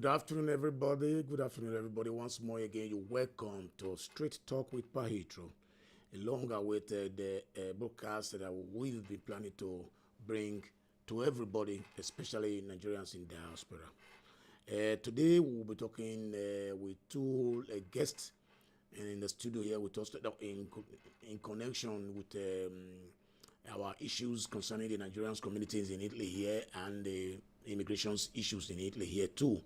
Good afternoon, everybody. Good afternoon, everybody. Once more again, you're welcome to Straight Talk with Pa Heathrow, a long-awaited broadcast that we'll be planning to bring to everybody, especially Nigerians in diaspora. Today, we'll be talking with two guests in the studio here with us in connection with our issues concerning the Nigerian communities in Italy here and the immigration issues in Italy here too.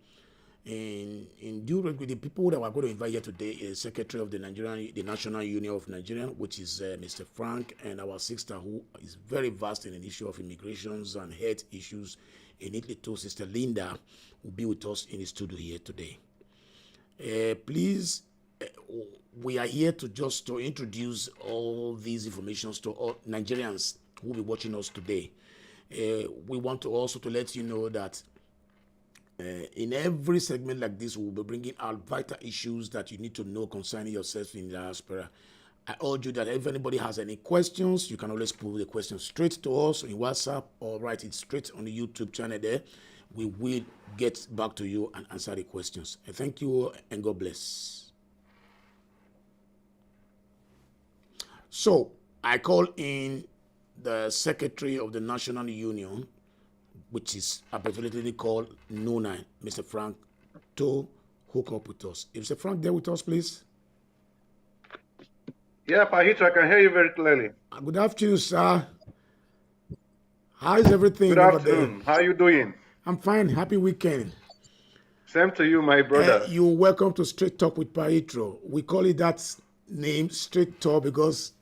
In due regard, the people that we're going to invite here today is Secretary of the National Union of Nigerians, which is Mr. Frank, and our sister who is very vast in the issue of immigrations and health issues in Italy too, Sister Linda, will be with us in the studio here today. Please, we are here to introduce all these informations to all Nigerians who will be watching us today. We want to also to let you know that in every segment like this, we'll be bringing out vital issues that you need to know concerning yourself in the diaspora. I urge you that if anybody has any questions, you can always put the questions straight to us in WhatsApp or write it straight on the YouTube channel there. We will get back to you and answer the questions. Thank you and God bless. So I call in the Secretary of the National Union, which is abbreviated called NUNI, Mr. Frank, to hook up with us. Is Mr. Frank there with us, please? Yeah, Pa Heathrow, I can hear you very clearly. Good afternoon, sir. How is everything Good over afternoon. there? How are you doing? I'm fine. Happy weekend. Same to you, my brother. You're welcome to Straight Talk with Pa Heathrow. We call it that name, Straight Talk, because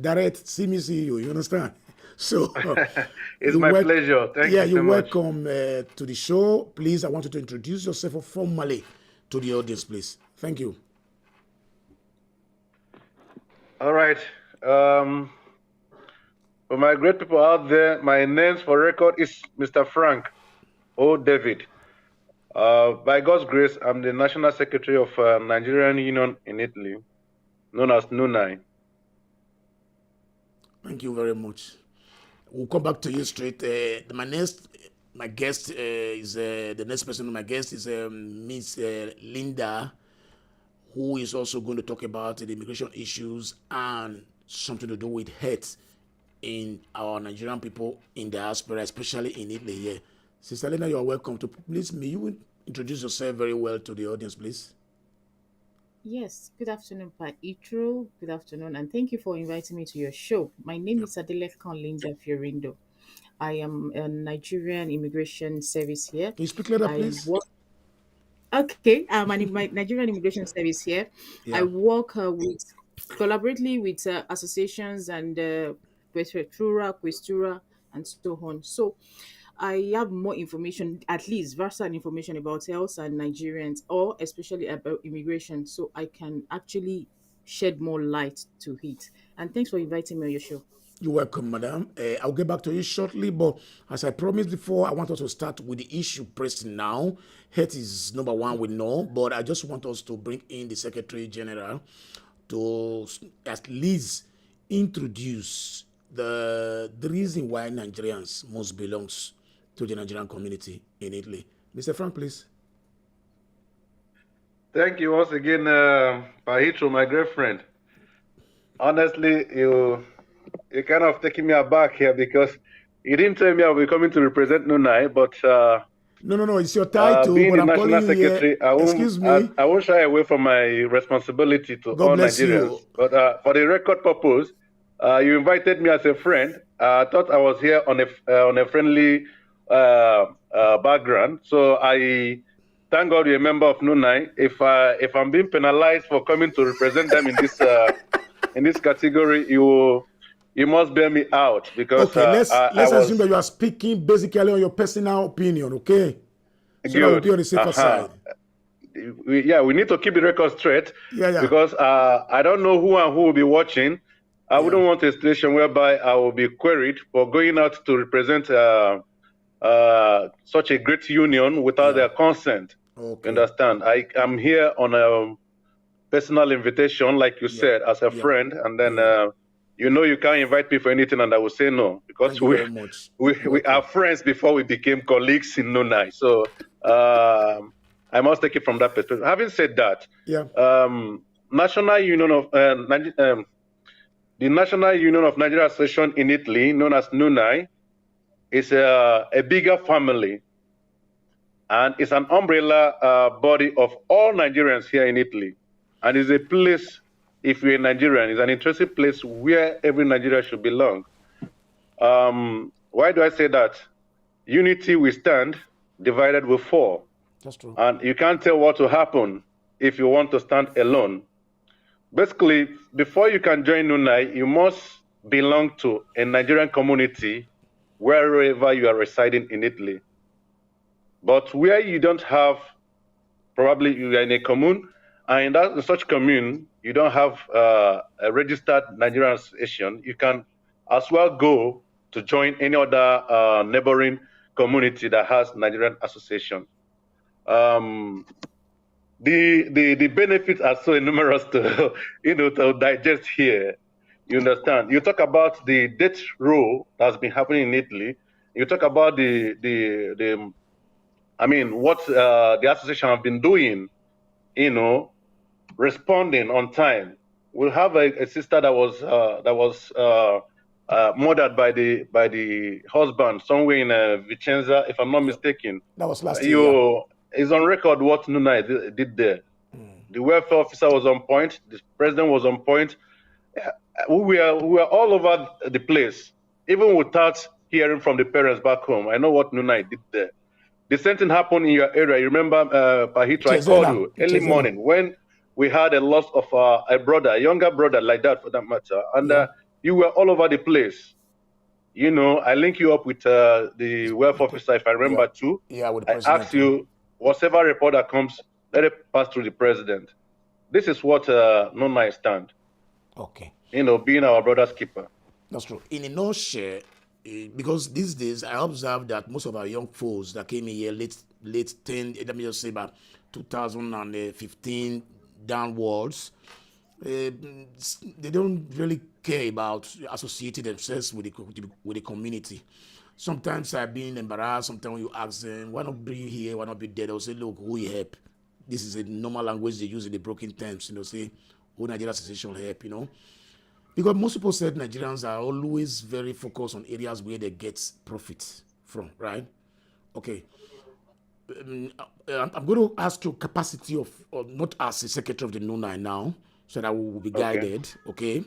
direct, see me, see you. You understand? So it's my pleasure. Thank you so you're much. welcome to the show. Please, I want you to introduce yourself formally to the audience, please. Thank you. All right. For my great people out there, my name for record is Mr. Frank O. David. By God's grace, I'm the National Secretary of Nigerian Union in Italy, known as NUNI. Thank you very much. We'll come back to you straight. My guest is the next person on my guest is Miss Linda, who is also going to talk about the immigration issues and something to do with health in our Nigerian people in diaspora, especially in Italy here. Sister Linda, you are welcome to. Please, may you introduce yourself very well to the audience, please? Yes, good afternoon, Pa Heathrow. Good afternoon, and thank you for inviting me to your show. My name is Adelekon Linda Fiorindo. I am a Nigerian Immigration Service here. Can you speak louder, please? I'm an Nigerian Immigration Service here. I Yeah. work collaboratively with associations and Prefectura, Questura, and so on. So I have more information, at least versatile information about health and Nigerians, or especially about immigration, so I can actually shed more light to it. And thanks for inviting me on your show. You're welcome, madam. I'll get back to you shortly, but as I promised before, I want us to start with the issue pressing now. Health is number one, we know, but I just want us to bring in the Secretary General to at least introduce the reason why Nigerians must belong to the Nigerian community in Italy. Mr. Frank, please. Thank you once again, Pa Heathrow, my great friend. Honestly, you kind of taking me aback here because you didn't tell me I'll be coming to represent NUNI, but No, it's your title, being but the I'm calling National you Secretary, here. Excuse me. I won't shy away from my responsibility to God all bless Nigerians. you. But for the record purpose, you invited me as a friend. I thought I was here on a friendly background. So I thank God you're a member of NUNI. If I'm being penalized for coming to represent them in this category, you must bear me out because Okay, let's assume that you are speaking basically on your personal opinion, okay? So that will be on the safer side. We need to keep the record straight. Yeah. Because I don't know who will be watching. I wouldn't want a situation whereby I will be queried for going out to represent such a great union without their consent. Okay. You understand? I'm here on a personal invitation, like you said, as a friend, and then you can't invite me for anything, and I will say no because we are friends before we became colleagues in NUNI. So I must take it from that perspective. Having said that, Yeah. National Union of the National Union of Nigeria Association in Italy, known as NUNAI, is a bigger family, and it's an umbrella body of all Nigerians here in Italy, and is a place, if you're a Nigerian, is an interesting place where every Nigerian should belong. Why do I say that? Unity we stand, divided we fall. That's true. And you can't tell what will happen if you want to stand alone. Basically, before you can join NUNAI, you must belong to a Nigerian community wherever you are residing in Italy. But where you don't have, probably you are in a commune, and in such commune, you don't have a registered Nigerian association, you can as well go to join any other neighboring community that has Nigerian association. The benefits are so numerous to to digest here. You understand? You talk about the death row that's been happening in Italy. You talk about what the association have been doing, responding on time. We have a sister that was murdered by the husband somewhere in Vicenza, if I'm not mistaken. That was last year. It's on record what NUNAI did there. The welfare officer was on point. The president was on point. We were all over the place, even without hearing from the parents back home. I know what NUNAI did there. The same thing happened in your area. You remember, Pa Heathrow, I called you early morning when we had a loss of a younger brother like that, for that matter. And you were all over the place. I link you up with the welfare officer, if I remember too. Yeah, with the I president. asked you, whatever report that comes, let it pass through the president. This is what NUNAI stand. Okay. Being our brother's keeper. That's true. In a nutshell, because these days I observe that most of our young folks that came in here late 10, let me just say about 2015 downwards, they don't really care about associating themselves with the community. Sometimes I've been embarrassed. Sometimes when you ask them, why not be here, why not be there, they'll say, look, who will help? This is a normal language they use in the broken terms, say, who Nigeria Association help, Because most people said Nigerians are always very focused on areas where they get profit from, right? Okay. I'm going to ask you capacity of, or not as a secretary of the NUNAI now, so that we will be guided, okay?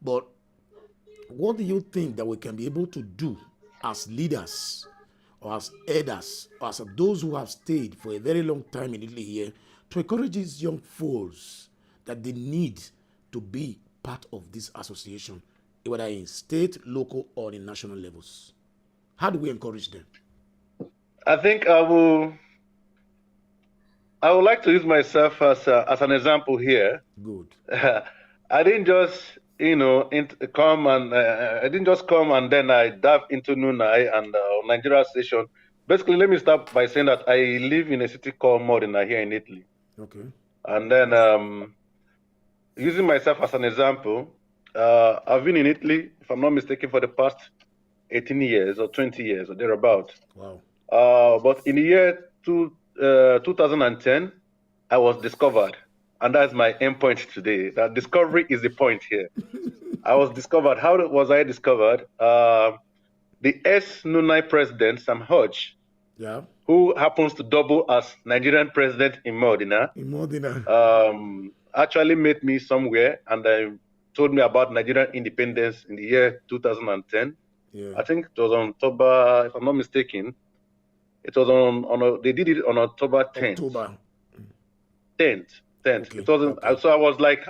But what do you think that we can be able to do as leaders or as elders or as those who have stayed for a very long time in Italy here to encourage these young folks that they need to be part of this association, whether in state, local, or in national levels? How do we encourage them? I think I would like to use myself as an example here. Good. I didn't just come and then I dive into NUNAI and Nigeria Association. Basically, let me start by saying that I live in a city called Modena here in Italy. Okay. And then using myself as an example, I've been in Italy, if I'm not mistaken, for the past 18 years or 20 years or thereabout. Wow. But in the year 2010, I was discovered. And that's my end point today. That discovery is the point here. I was discovered. How was I discovered? The ex-NUNAI president, Sam Hodge, who happens to double as Nigerian president in Modena, actually met me somewhere and told me about Nigerian independence in the year 2010. Yeah. I think it was on October, if I'm not mistaken. It was they did it on October 10th. October 10th. Okay. It wasn't. Okay. So I was like,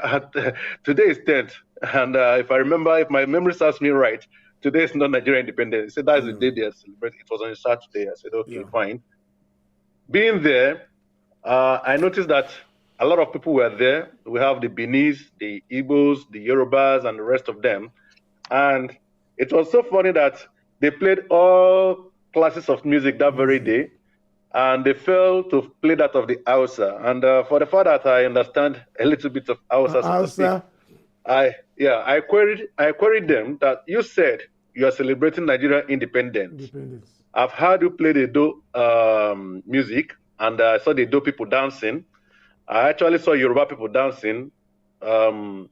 today is 10th, and if my memory serves me right, today is not Nigerian independence. He said that's the day they are celebrating. It was on a Saturday. I said, okay, fine. Being there, I noticed that a lot of people were there. We have the Benis, the Igbos, the Yorubas, and the rest of them. And it was so funny that they played all classes of music that very day, and they failed to play that of the Hausa. And for the fact that I understand a little bit of Hausa, so to speak, I queried them that you said you are celebrating Nigerian independence. I've heard you play the Do music, and I saw the Edo people dancing. I actually saw Yoruba people dancing. I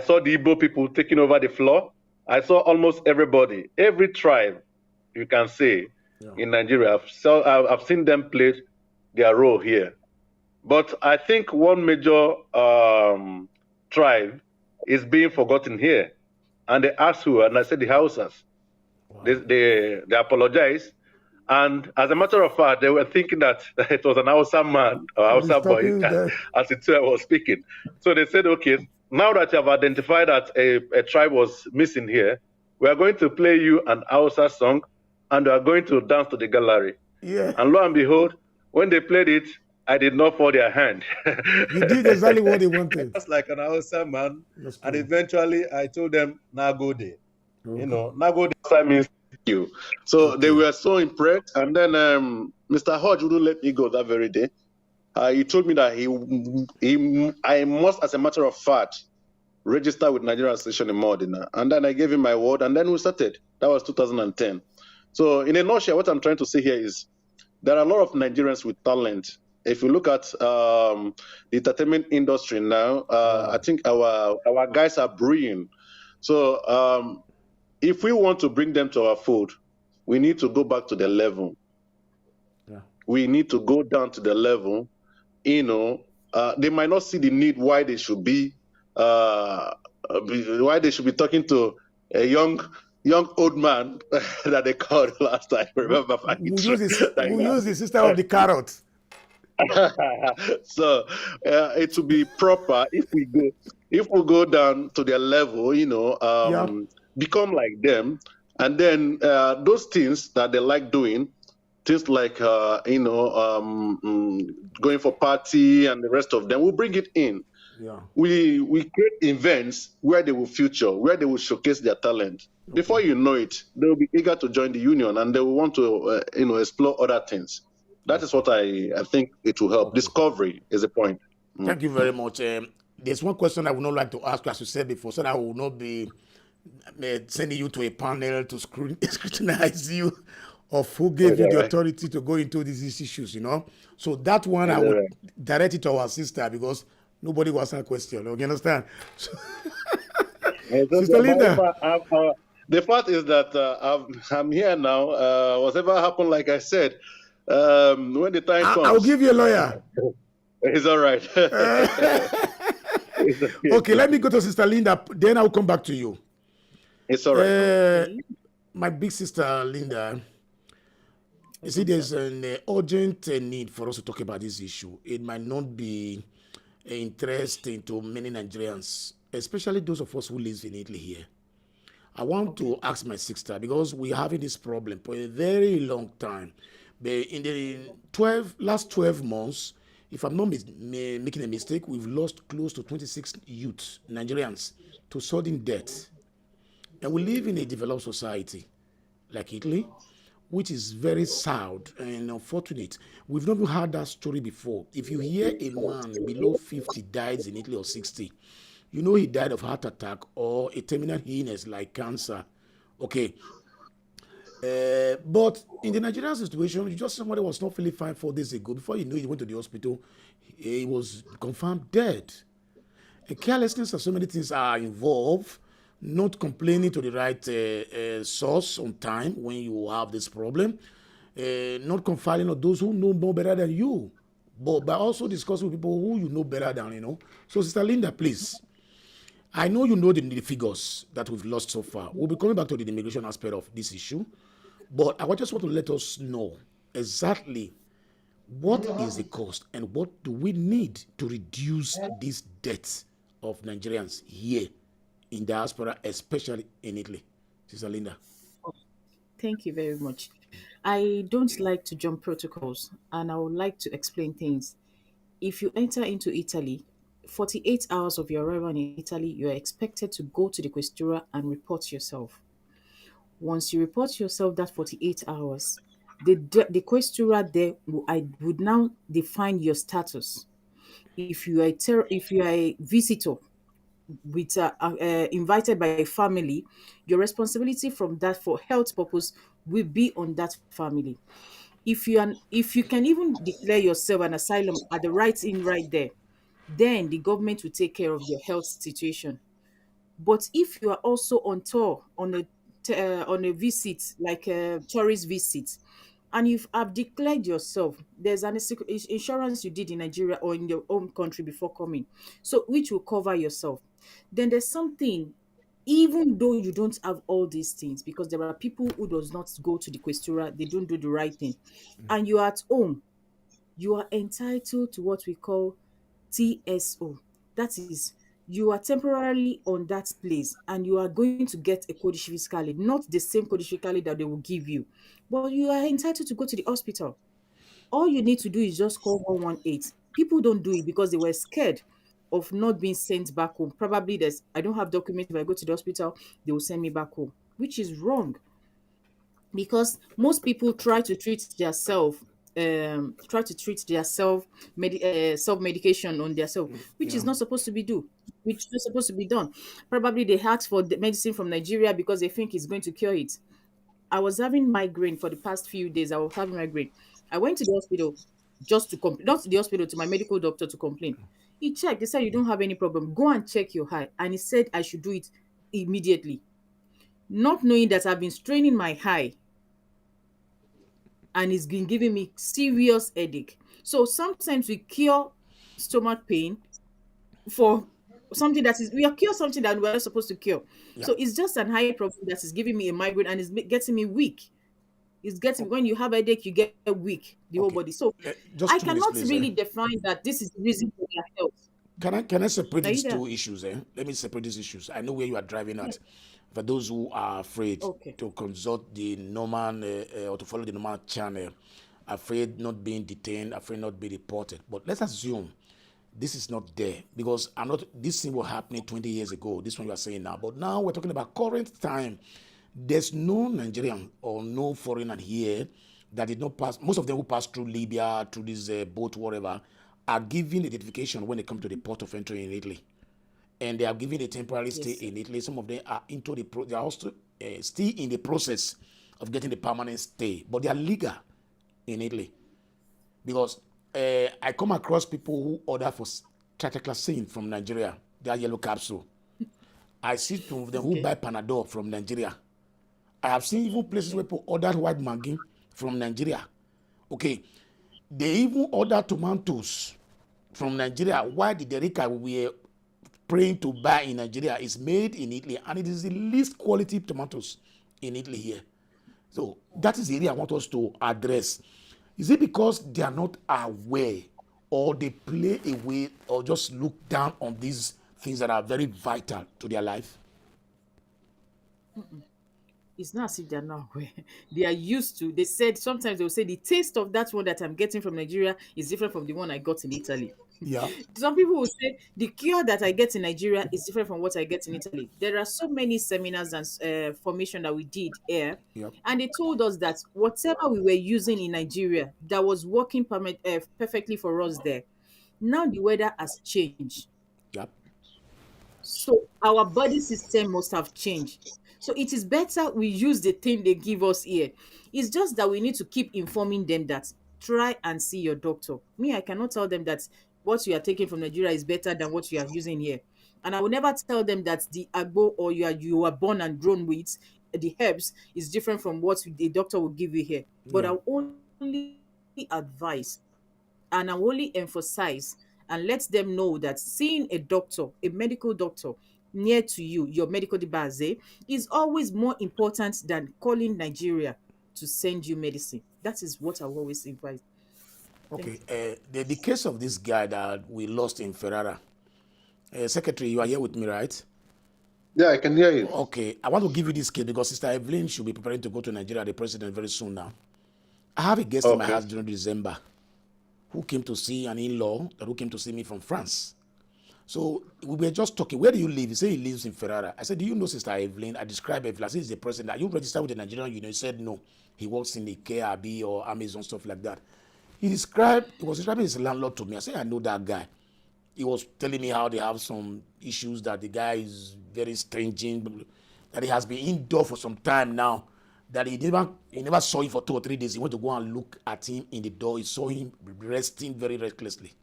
saw the Igbo people taking over the floor. I saw almost everybody, every tribe you can say in Nigeria. I've seen them play their role here. But I think one major tribe is being forgotten here. And they asked who, and I said the Hausas. Wow. They apologized. And as a matter of fact, they were thinking that it was an Hausa man or Hausa boy as it was speaking. So they said, okay, now that you have identified that a tribe was missing here, we are going to play you an Hausa song and we are going to dance to the gallery. Yeah. And lo and behold, when they played it, I did not fall their hand. You did exactly what they wanted. Just like an Hausa man. And eventually I told them, Nagode. Okay. You know, Nagode means thank you. So they were so impressed. And then Mr. Hodge wouldn't let me go that very day. He told me that I must, as a matter of fact, register with Nigerian Association in Modena. And then I gave him my word, and then we started. That was 2010. So in a nutshell, what I'm trying to say here is there are a lot of Nigerians with talent. If you look at the entertainment industry now, I think our guys are brilliant. So if we want to bring them to our fold, we need to go back to the level. Yeah. We need to go down to the level. You know, they might not see the need why they should be talking to a young old man that they called last time. Remember? We use the system of the carrot. So it will be proper if we go down to their level, you know, become like them, and then those things that they like doing, things like you know, going for party and the rest of them, we'll bring it in. Yeah. We create events where they will feature, where they will showcase their talent. Okay. Before you know it, they will be eager to join the union and they will want to you know, explore other things. That is what I think it will help. Okay. Discovery is the point. Thank you very much. There's one question I would not like to ask, as you said before, so that I will not be sending you to a panel to scrutinize you of who gave you the authority to go into these issues, you know. So that one I would direct it to our sister because nobody was a question. You understand? So Sister Linda. The fact is that I'm here now. Whatever happened, like I said, when the time comes, I'll give you a lawyer. It's all right. Okay, let me go to Sister Linda. Then I'll come back to you. It's all right. My big sister Linda, you see, there's an urgent need for us to talk about this issue. It might not be interesting to many Nigerians, especially those of us who live in Italy here. I want to ask my sister, because we're having this problem for a very long time. But in the last 12 months, if I'm not making a mistake, we've lost close to 26 youths, Nigerians, to sudden death. And we live in a developed society like Italy, which is very sad and unfortunate. We've never heard that story before. If you hear a man below 50 dies in Italy or 60, you know he died of heart attack or a terminal illness like cancer. Okay. But in the Nigerian situation, just somebody was not feeling fine 4 days ago. Before you know, he went to the hospital. He was confirmed dead. And carelessness of so many things are involved. Not complaining to the right source on time when you have this problem. Not confiding on those who know more better than you. But also discussing with people who you know better than, you know. So, Sister Linda, please. I know you know the figures that we've lost so far. We'll be coming back to the immigration aspect of this issue. But I just want to let us know exactly what is the cost and what do we need to reduce this death of Nigerians here in diaspora, especially in Italy. Sister Linda. Thank you very much. I don't like to jump protocols, and I would like to explain things. If you enter into Italy, 48 hours of your arrival in Italy, you are expected to go to the Questura and report yourself. Once you report yourself that 48 hours, the Questura there would now define your status. If you are a visitor with invited by a family, your responsibility from that for health purpose will be on that family. if you can even declare yourself an asylum at the right in right there, then the government will take care of your health situation. But if you are also on tour on a visit, like a tourist visit, and you have declared yourself, there's an insurance you did in Nigeria or in your own country before coming, so which will cover yourself. Then there's something, even though you don't have all these things, because there are people who does not go to the questura, they don't do the right thing, and you are at home, you are entitled to what we call TSO. That is, you are temporarily on that place and you are going to get a codice fiscale, not the same codice fiscale that they will give you, but you are entitled to go to the hospital. All you need to do is just call 118. People don't do it because they were scared of not being sent back home. Probably there's, I don't have documents. If I go to the hospital, they will send me back home, which is wrong, because most people try to treat their self medication on their self, which Yeah. is not supposed to be which is not supposed to be done. Probably they ask for the medicine from Nigeria because they think it's going to cure it. I was having migraine for the past few days. I was having migraine. I went to the hospital just to complain, not to the hospital, to my medical doctor to complain. He checked. He said, "You don't have any problem. Go and check your eye." And he said I should do it immediately, not knowing that I've been straining my eye and it's been giving me serious headache. So sometimes we cure stomach pain for something that is, we are cure something that we're not supposed to cure. Yeah. So it's just an eye problem that is giving me a migraine and is getting me weak. It's getting, when you have a headache, you get weak, the whole Okay. body. So Just I 2 minutes, cannot please. really define that this is the reason for their health. Can I separate Are you these there? two issues? Let me separate these issues. I know where you are driving at. For those who are afraid Okay. to consult the normal or to follow the normal channel, afraid not being detained, afraid not being reported. But let's assume this is not there, because I'm not. This thing was happening 20 years ago. This one you are saying now, but now we're talking about current time. There's no Nigerian or no foreigner here that did not pass. Most of them who pass through Libya, through this boat, whatever, are given identification when they come to the port of entry in Italy, and they are given a temporary stay Yes, sir. in Italy. Some of them are into the they are also still in the process of getting the permanent stay, but they are legal in Italy, because I come across people who order for tetracycline from Nigeria, that yellow capsule. I see some of them who Okay. buy Panadol from Nigeria. I have seen even places where people ordered white maggi from Nigeria. Okay, they even order tomatoes from Nigeria. Why the Derika we are praying to buy in Nigeria is made in Italy, and it is the least quality tomatoes in Italy here. So that is the area I want us to address. Is it because they are not aware, or they play away, or just look down on these things that are very vital to their life? It's not as if they're not aware. They are used to. They said sometimes they will say the taste of that one that I'm getting from Nigeria is different from the one I got in Italy. Yeah. Some people will say the cure that I get in Nigeria is different from what I get in Italy. There are so many seminars and formation that we did here, Yep. and they told us that whatever we were using in Nigeria that was working perfectly for us there, now the weather has changed. Yep. So our body system must have changed. So it is better we use the thing they give us here. It's just that we need to keep informing them that try and see your doctor. Me, I cannot tell them that what you are taking from Nigeria is better than what you are using here. And I will never tell them that the agbo or you are born and grown with the herbs is different from what the doctor will give you here. But Yeah. I'll only advise and I only emphasize and let them know that seeing a doctor, a medical doctor near to you, your medical base, is always more important than calling Nigeria to send you medicine. That is what I will always advise. Thank Okay. you. The case of this guy that we lost in Ferrara. Secretary, you are here with me, right? Yeah, I can hear you. Okay. I want to give you this case because Sister Evelyn should be preparing to go to Nigeria, the president, very soon now. I have a guest in my Okay. house during December who came to see an in-law who came to see me from France. So we were just talking. Where do you live? He said he lives in Ferrara. I said, do you know Sister Evelyn? I described Evelyn. I said, he's the president. Are you registered with the Nigerian Union? He said, no. He works in the KRB or Amazon, stuff like that. He was describing his landlord to me. I said, I know that guy. He was telling me how they have some issues, that the guy is very stringent, that he has been indoor for some time now, that he never saw him for 2 or 3 days. He went to go and look at him in the door. He saw him resting very recklessly.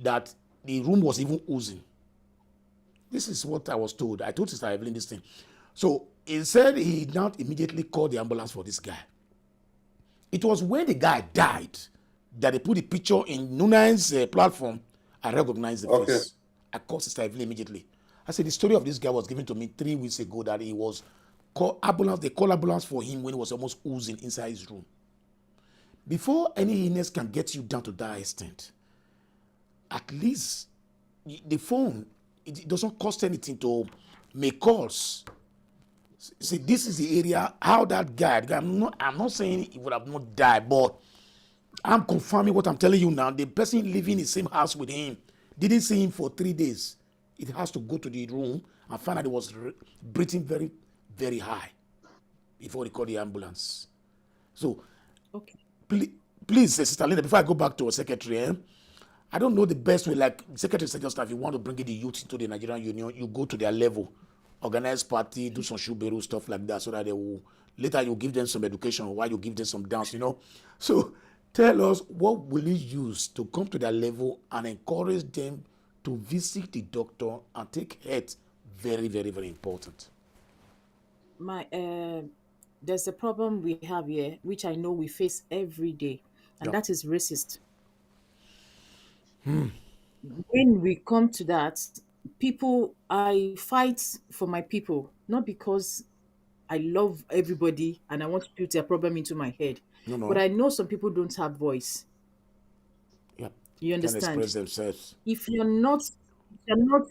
That the room was even oozing. This is what I was told. I told Sister Evelyn this thing. So he said he not immediately called the ambulance for this guy. It was when the guy died that they put the picture in Nunan's platform. I recognized the face. I called Sister Evelyn immediately. I said the story of this guy was given to me 3 weeks ago, that he was called ambulance. They called ambulance for him when he was almost oozing inside his room. Before any illness can get you down to that extent, at least the phone, it doesn't cost anything to make calls. See, this is the area how that guy. I'm not saying he would have not died, but I'm confirming what I'm telling you now. The person living in the same house with him didn't see him for 3 days. It has to go to the room and find out he was breathing very, very high before they call the ambulance. So, Okay. please, Sister Linda, before I go back to our secretary, I don't know the best way. Like Secretary said just now, if you want to bring in the youth into the Nigerian Union, you go to their level, organize party, do some shuberu stuff like that, so that they will later you give them some education while you give them some dance, So tell us, what will you use to come to their level and encourage them to visit the doctor and take health? Very, very, very important. There's a problem we have here, which I know we face every day, and that is racist. When we come to that, I fight for my people, not because I love everybody and I want to put their problem into my head. No. But I know some people don't have voice. Yeah. You Can understand? express themselves. If you're not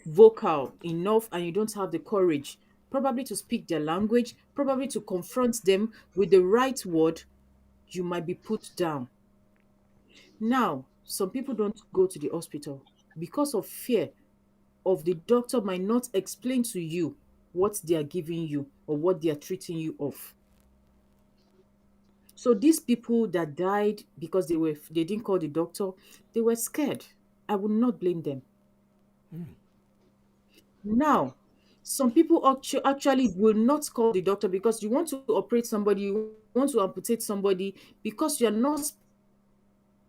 vocal enough and you don't have the courage, probably to speak their language, probably to confront them with the right word, you might be put down. Now, some people don't go to the hospital because of fear of the doctor might not explain to you what they are giving you or what they are treating you of. So these people that died because they didn't call the doctor, they were scared. I would not blame them. Now, some people actually will not call the doctor because you want to operate somebody, you want to amputate somebody because you're not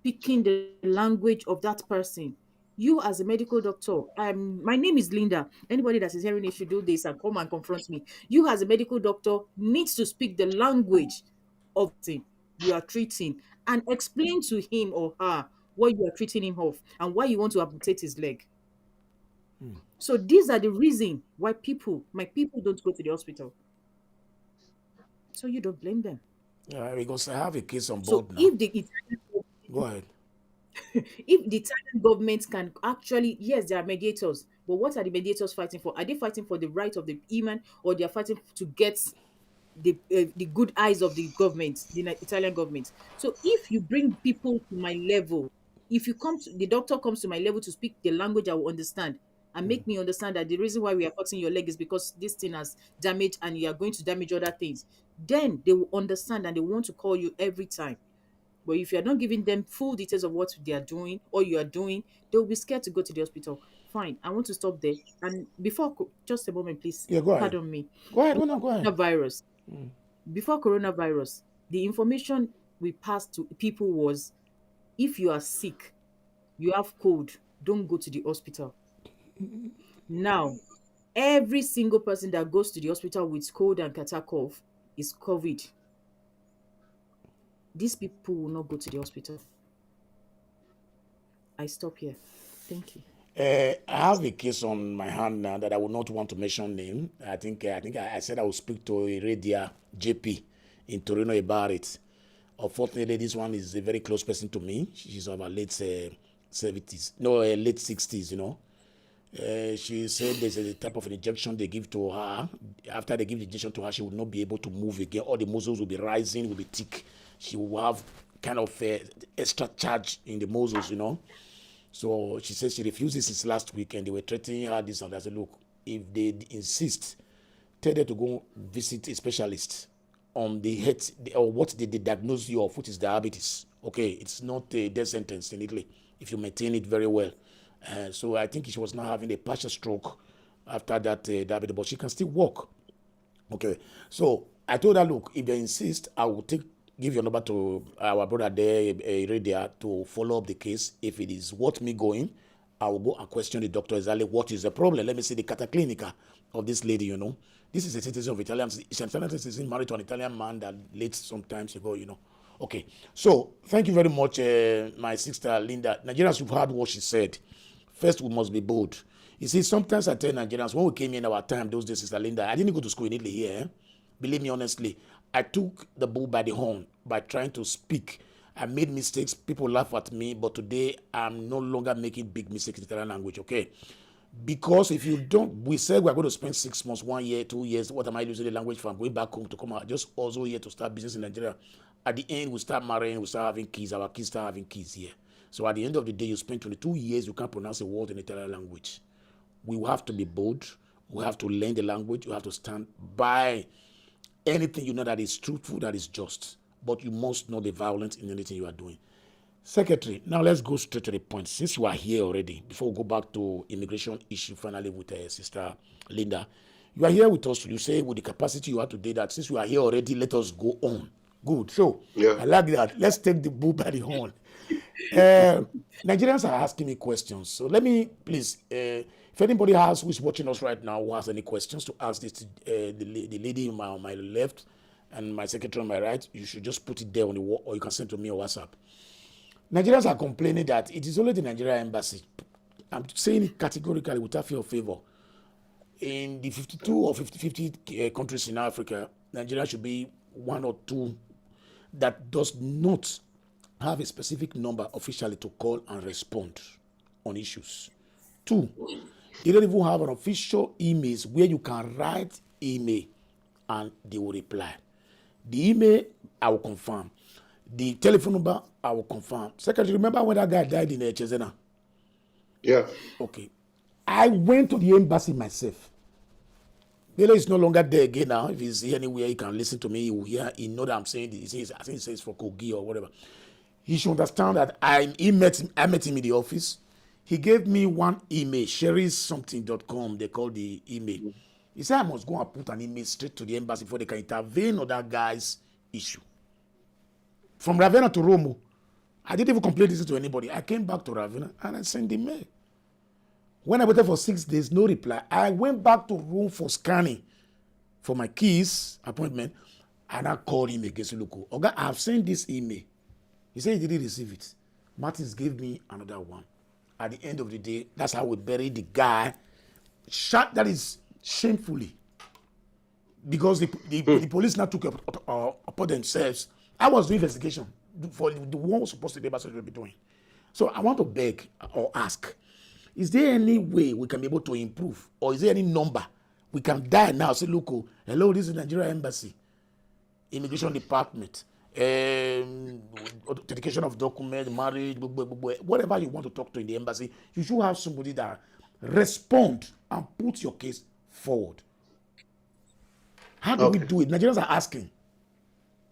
speaking the language of that person. You as a medical doctor, my name is Linda. Anybody that is hearing it should do this and come and confront me. You as a medical doctor needs to speak the language of the you are treating and explain to him or her what you are treating him of and why you want to amputate his leg. So these are the reason why my people don't go to the hospital. So you don't blame them. Yeah, because I have a case on So board now. if the Go ahead. if the Italian government can actually, yes, there are mediators, but what are the mediators fighting for? Are they fighting for the right of the Iman, or they are fighting to get the good eyes of the government, the Italian government? So if you bring people to my level, if the doctor comes to my level to speak the language I will understand and make me understand that the reason why we are cutting your leg is because this thing has damaged and you are going to damage other things, then they will understand and they want to call you every time. But if you're not giving them full details of what they are doing or you are doing, they'll be scared to go to the hospital. Fine, I want to stop there. And just a moment, please. Yeah, go ahead. Pardon me. Go ahead. No, go ahead. Before coronavirus, the information we passed to people was, if you are sick, you have cold, don't go to the hospital. Now, every single person that goes to the hospital with cold and catarrh cough is COVID. These people will not go to the hospital. I stop here. Thank you. I have a case on my hand now that I would not want to mention name. I think I said I will speak to a radio JP in Torino about it. Unfortunately, this one is a very close person to me. She's of her late 70s, no, late 60s. She said there's a type of an injection they give to her. After they give the injection to her, she will not be able to move again. All the muscles will be rising, will be thick. She will have kind of extra charge in the muscles, So she says she refuses since last week, and they were threatening her this and that. I said, look, if they insist, tell them to go visit a specialist on the health or what they diagnose you of, which is diabetes. Okay, it's not a death sentence in Italy if you maintain it very well. So I think she was now having a partial stroke after that diabetes, but she can still walk. Okay, so I told her, look, if they insist, I will give your number to our brother there, Radio, to follow up the case. If it is worth me going, I will go and question the doctor exactly what is the problem. Let me see the cataclinica of this lady, you know. This is a citizen of Italian. She's an Italian citizen married to an Italian man that late some times ago, you know. Okay, so thank you very much, my sister Linda. Nigerians, you've heard what she said. First, we must be bold. You see, sometimes I tell Nigerians, when we came in our time, those days, Sister Linda, I didn't go to school in Italy here. Believe me, honestly, I took the bull by the horn by trying to speak. I made mistakes. People laugh at me, but today I'm no longer making big mistakes in Italian language, okay? Because if you don't, we said we're going to spend 6 months, 1 year, 2 years. What am I using the language for? I'm going back home to come out. Just also here to start business in Nigeria. At the end, we start marrying, we start having kids. Our kids start having kids here. So at the end of the day, you spend 22 years, you can't pronounce a word in Italian language. We will have to be bold. We have to learn the language. We have to stand by anything you know that is truthful, that is just. But you must know the violence in anything you are doing. Secretary, now let's go straight to the point. Since you are here already, before we go back to immigration issue finally with Sister Linda, you are here with us. You say with the capacity you have today that since you are here already, let us go on. Good. So, I like that. Let's take the bull by the horn. Nigerians are asking me questions. So let me, please, if anybody who is watching us right now who has any questions to ask this, the lady on my left and my secretary on my right, you should just put it there on the wall, or you can send to me on WhatsApp. Nigerians are complaining that it is only the Nigerian embassy. I'm saying it categorically without fear of favor. In the 52 or 50 countries in Africa, Nigeria should be 1 or 2 that does not have a specific number officially to call and respond on issues. 2, they don't even have an official email where you can write email and they will reply. The email, I will confirm. The telephone number, I will confirm. Secretary, remember when that guy died in Chesena? Yeah. Okay. I went to the embassy myself. Bele is no longer there again now. If he's anywhere, he can listen to me. He will hear. He know that I'm saying this. I think he says for Kogi or whatever. He should understand that I met him in the office. He gave me one email, sherrysomething.com. They call the email. He said I must go and put an email straight to the embassy before they can intervene on that guy's issue. From Ravenna to Rome, I didn't even complain this to anybody. I came back to Ravenna and I sent the mail. When I waited for 6 days, no reply. I went back to Rome for scanning for my keys appointment, and I called him again. Said, look, Oga, I've sent this email. He said he didn't receive it. Martins gave me another one. At the end of the day, that's how we buried the guy. Shot, that is shamefully. Because the police now took upon themselves. I was doing investigation for the one who's supposed to be able to be doing. So I want to beg or ask, is there any way we can be able to improve? Or is there any number we can dial now? Say, look, hello, this is the Nigerian Embassy, Immigration Department, authentication of documents, marriage, whatever you want to talk to in the embassy, you should have somebody that respond and put your case forward. How do we do it? Nigerians are asking.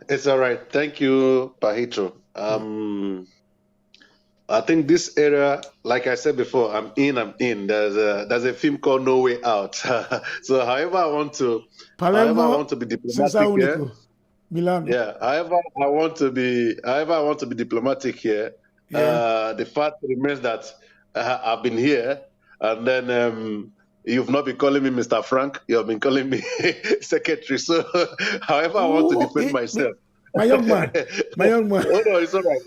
It's all right. Thank you, Pa Heathrow. I think this area, like I said before, I'm in. There's a film called No Way Out. So however I want to be diplomatic here. Milan. Yeah. However I want to be diplomatic here. Yeah. The fact remains that I've been here, and then you've not been calling me Mr. Frank. You have been calling me Secretary. So however I want to defend myself. My young man. Oh no, it's all right.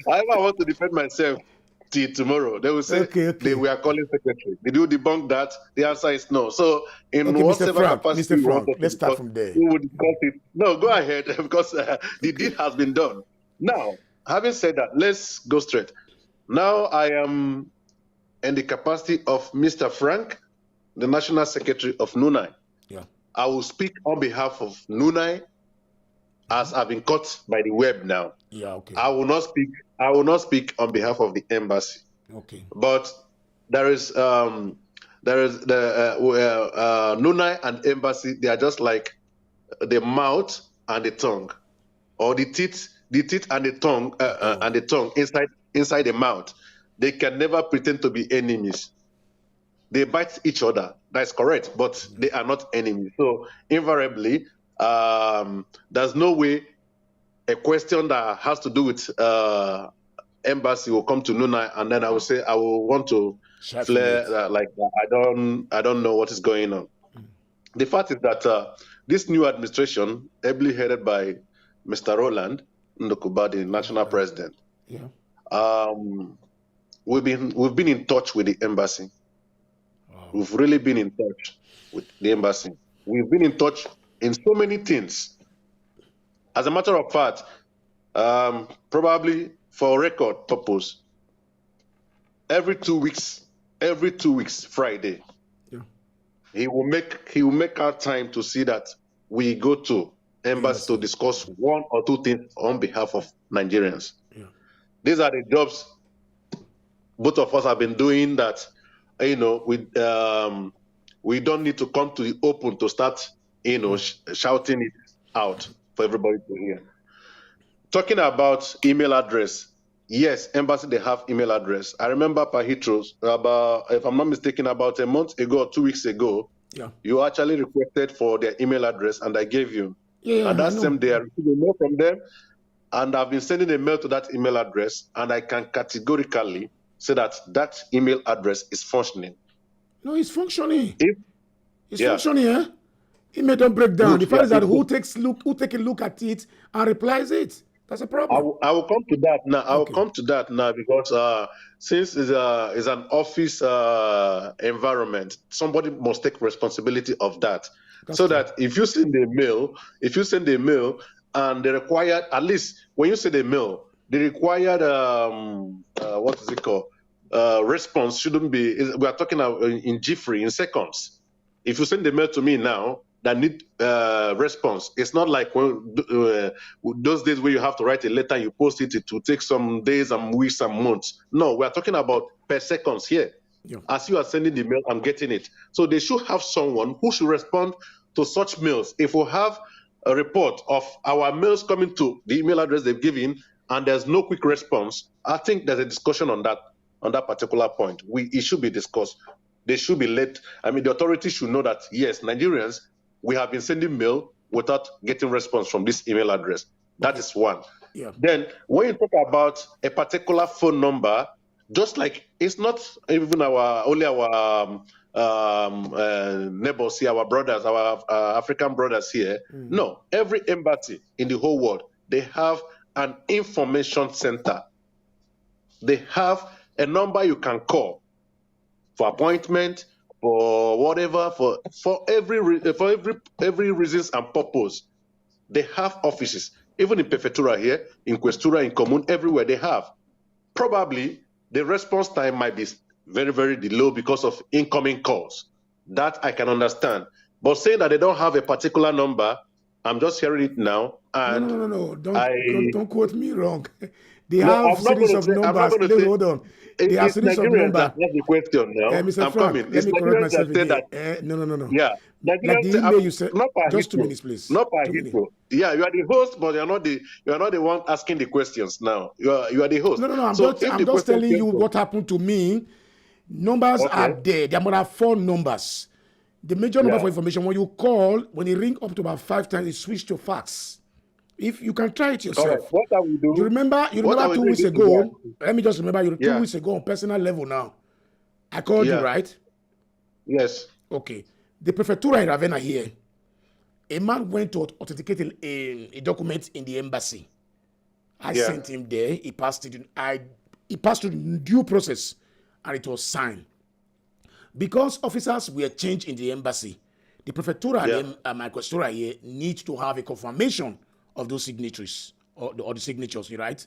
However, I want to defend myself till tomorrow. They will say they were calling secretary. Did you debunk that? The answer is no. So in whatever capacity Mr. Frank, let's start from there. We will discuss it. No, go ahead because the deed has been done. Now, having said that, let's go straight. Now I am in the capacity of Mr. Frank, the National Secretary of NUNAI. Yeah. I will speak on behalf of NUNAI, as I've been caught by the web now. Yeah, okay. I will not speak on behalf of the embassy. Okay. But there is the NUNAI and embassy. They are just like the mouth and the tongue, or the teeth and the tongue and the tongue inside the mouth. They can never pretend to be enemies. They bite each other. That's correct, but they are not enemies. So invariably, there's no way a question that has to do with embassy will come to Nuna, and then I will say I will want to flare I don't know what is going on. The fact is that this new administration, ably headed by Mr. Roland Ndokuba, the national president, we've been in touch with the embassy. Wow. We've really been in touch with the embassy. We've been in touch in so many things. As a matter of fact, probably for record purpose, every 2 weeks, Friday, he will make our time to see that we go to embassy to discuss one or two things on behalf of Nigerians. Yeah. These are the jobs both of us have been doing, that we don't need to come to the open to start shouting it out for everybody to hear. Talking about email address, yes, embassy, they have email address. I remember Pa Heathrow, if I'm not mistaken, about a month ago or 2 weeks ago, you actually requested for their email address, and I gave you. And that same day, I received a mail from them, and I've been sending a mail to that email address, and I can categorically say that that email address is functioning. No, it's functioning. It's functioning, eh? Email don't break down. The fact is that who take a look at it and replies it. That's a problem. I will come to that now. I will come to that now, because since it's an office environment, somebody must take responsibility of that. That's so true. That if you send a mail, and they required, at least when you send a mail, the required what is it called? Response shouldn't be. We are talking in jiffy, in seconds. If you send a mail to me now that need response, it's not like those days where you have to write a letter, you post it. It will take some days and weeks and months. No, we are talking about per seconds here. Yeah. As you are sending the mail, I'm getting it. So they should have someone who should respond to such mails. If we have a report of our mails coming to the email address they've given and there's no quick response, I think there's a discussion on that particular point. It should be discussed. They should be let. I mean, the authorities should know that, yes, Nigerians, we have been sending mail without getting response from this email address. That is one. Yeah. Then when you talk about a particular phone number, just like it's not even only our neighbors here, our brothers, our African brothers here. No, every embassy in the whole world, they have an information center. They have a number you can call for appointment, for whatever, for every reasons and purpose. They have offices, even in Prefectura here, in Questura, in Commune, everywhere they have. Probably the response time might be very, very low because of incoming calls. That I can understand. But saying that they don't have a particular number, I'm just hearing it now. And no. Don't quote me wrong. They have series of numbers. Hold on. They have series of numbers. That's the question now. Mr. Frank, let me correct myself again. No. Yeah. Like the email you said. Just 2 minutes, please. Not Pa Heathrow. Yeah, you are the host, but you are not the one asking the questions now. You are the host. No. I'm just telling you what happened to me. Numbers are there. There are more than 4 numbers. The major number for information, when you call, when you ring up to about 5 times, it switch to fax. If you can try it yourself. Right. What are we doing? You remember 2 weeks ago? Let me just remember 2 weeks ago on personal level now. I called you, right? Yes. Okay. The Prefectura in Ravenna here, a man went to authenticate a document in the embassy. I sent him there. He passed it. He passed through the due process, and it was signed. Because officers were changed in the embassy, the Prefectura and my Questura here need to have a confirmation of those signatories or the signatures, right?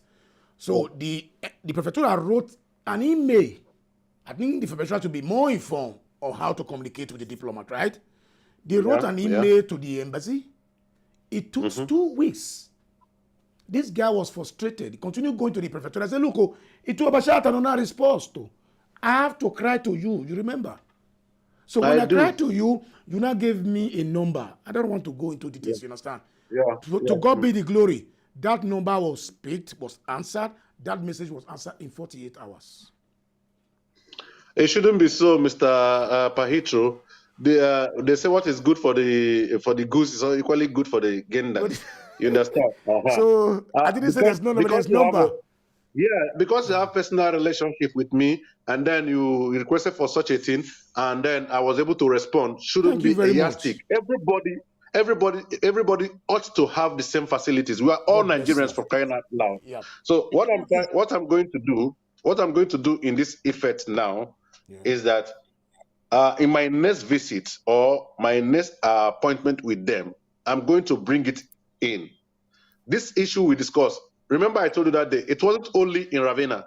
So the Prefectura wrote an email. I think the Prefectura to be more informed on how to communicate with the diplomat, right? They wrote an email to the embassy. It took 2 weeks. This guy was frustrated. He continued going to the Prefectura. I said, look, it was about no response to. I have to cry to you. You remember? So when I cried to you, you now gave me a number. I don't want to go into details, you understand? To God be the glory. That number was picked, was answered. That message was answered in 48 hours. It shouldn't be so, Mr. Pa Heathrow. they say what is good for the goose is equally good for the gander. You understand? So I didn't say there's no number, there's number. Because you have personal relationship with me, and then you requested for such a thing, and then I was able to respond. Shouldn't be a yardstick. Everybody ought to have the same facilities. We are all Nigerians for crying out loud. Yeah. So what I'm going to do in this effort now is that in my next visit or my next appointment with them, I'm going to bring it in. This issue we discussed. Remember, I told you that day, it wasn't only in Ravenna.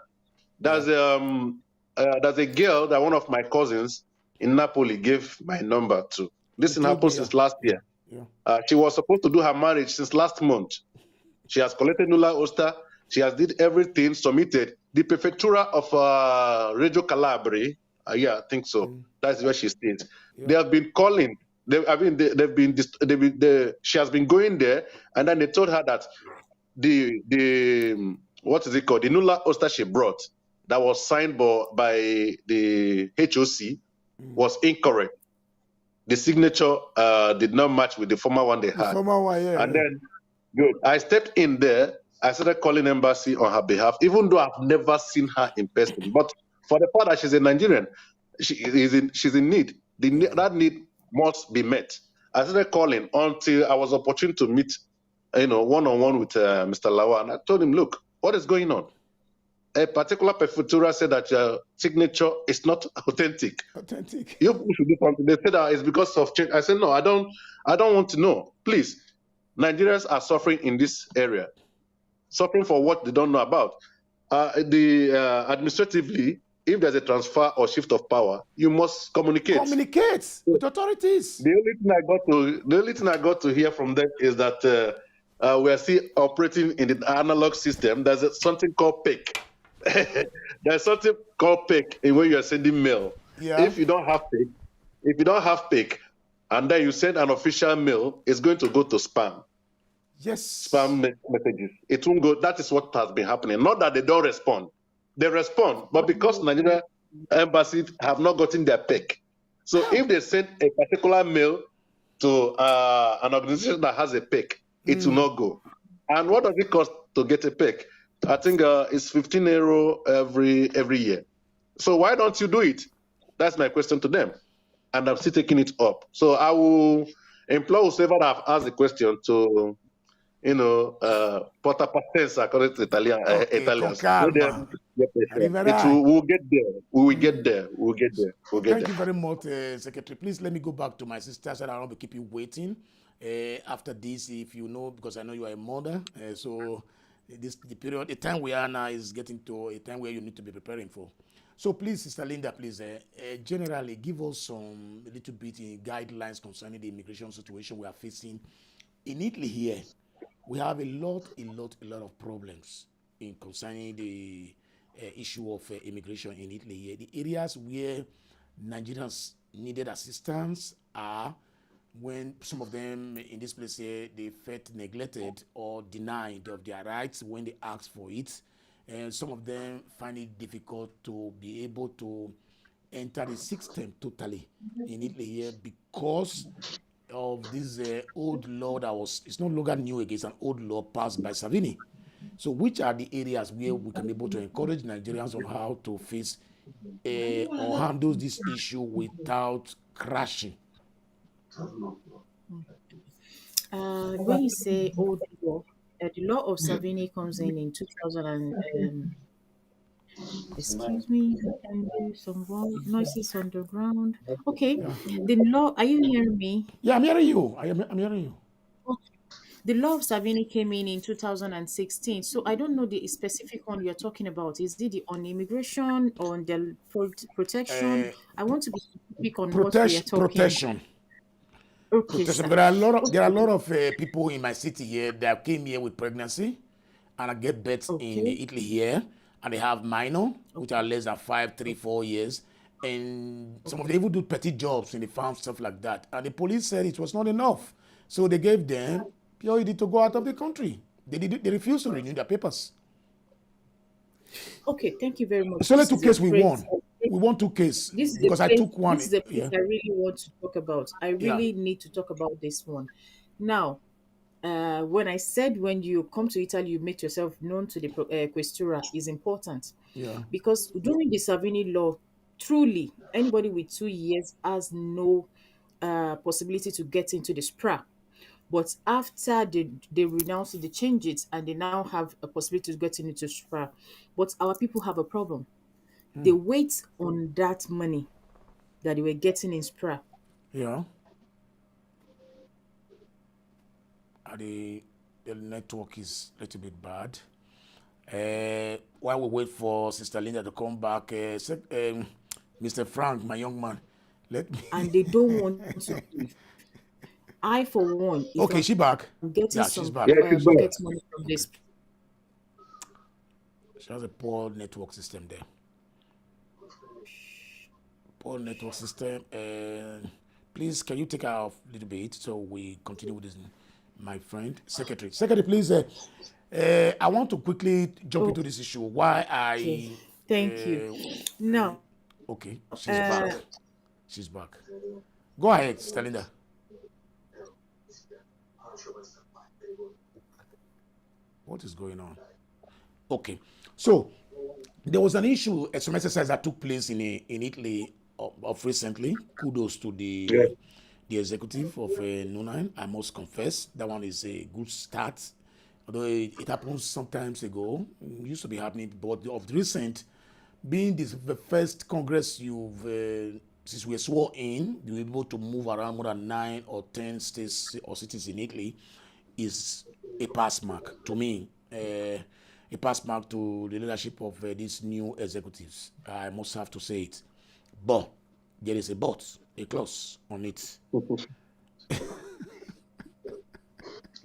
There's a girl that one of my cousins in Napoli gave my number to. This thing happened since last year. Yeah. She was supposed to do her marriage since last month. She has collected nulla osta. She has did everything, submitted. The prefectura of Reggio Calabria, I think so. That's where she stays. Yeah. They have been calling. She has been going there, and then they told her that the what is it called? The nulla osta she brought that was signed by the HOC was incorrect. The signature did not match with the former one they had. And then, good. I stepped in there. I started calling embassy on her behalf, even though I've never seen her in person. But for the fact that she's a Nigerian, she's in need. That need must be met. I started calling until I was opportune to meet, one-on-one with Mr. Lawa, and I told him, look, what is going on? A particular prefectura said that your signature is not authentic. You should do something. They said that it's because of change. I said, no, I don't want to know. Please, Nigerians are suffering in this area, suffering for what they don't know about. Administratively, if there's a transfer or shift of power, you must communicate. Communicate with authorities. The only thing I got to hear from them is that we are still operating in the analog system. There's something called PIC. There's something called PIC in where you are sending mail. Yeah. If you don't have PIC, and then you send an official mail, it's going to go to spam. Yes. Spam messages. It won't go. That is what has been happening. Not that they don't respond. They respond, but because Nigerian embassies have not gotten their PIC. So if they send a particular mail to an organization that has a PIC, it will not go. And what does it cost to get a PIC? I think it's 15 euro every year. So why don't you do it? That's my question to them. And I'm still taking it up. So I will implore whoever have asked the question to, porta pazienza, according to Italians. We'll get there. We will get there. Thank you very much, Secretary. Please let me go back to my sister. So I don't want to keep you waiting. After this, if you know, because I know you are a mother, so the time we are now is getting to a time where you need to be preparing for. So please, Sister Linda, please, generally give us some little bit in guidelines concerning the immigration situation we are facing in Italy here. We have a lot of problems in concerning the issue of immigration in Italy here. The areas where Nigerians needed assistance are when some of them in this place here, they felt neglected or denied of their rights when they asked for it. And some of them find it difficult to be able to enter the system totally in Italy here because of this old law it's no longer new again, it's an old law passed by Savini. So which are the areas where we can be able to encourage Nigerians on how to face or handle this issue without crashing? When you say old law, the law of Savini comes in 2000 and excuse me, some noises on the ground. Okay, the law. Are you hearing me? Yeah, I'm hearing you. I'm hearing you. Okay. The law of Savini came in 2016. So I don't know the specific one you're talking about. Is it on immigration or on the protection? I want to be specific on what we are talking. Protection. Okay, there are a lot of people in my city here that came here with pregnancy and I get birth in Italy here, and they have minor, which are less than 5, 3, 4 years, and some of them even do petty jobs in the farm, stuff like that. And the police said it was not enough, so they gave them POED to go out of the country. They refused to renew their papers. Okay, thank you very much. So let's case we won. we want two case this is the because I place. took one. This is the place Yeah. I really want to talk about. I Yeah. really need to talk about this one. Now, when I said when you come to Italy, you make yourself known to the questura is important Yeah. because during the Savini law, truly anybody with 2 years has no possibility to get into the SPRA. But after they renounce it, they change it, and they now have a possibility to get into SPRA. But our people have a problem. They wait on that money that they were getting in SPRA. Yeah. The network is a little bit bad. While we wait for Sister Linda to come back, Mr. Frank, my young man, let me. And they don't want to give. I, for one, if Okay, she back. I'm getting Yeah, she's some back. Yeah, she's back. pocket money from this, She has a poor network system there. Poor network system. Please, can you take her off a little bit so we continue with this, my friend? Secretary, please. I want to quickly jump into this issue. Why okay. Thank you. Now, okay, she's back. She's back. Go ahead, Sister Linda. What is going on? Okay, so there was an issue, some exercise that took place in Italy of recently. Kudos to the executive of Nunan. I must confess that one is a good start. Although it happened some times ago, it used to be happening, but of the recent, being this the first Congress you've since we were sworn in, you were able to move around more than 9 or 10 states or cities in Italy, is a pass mark to me. A pass mark to the leadership of these new executives. I must have to say it. But there is a but, a clause on it.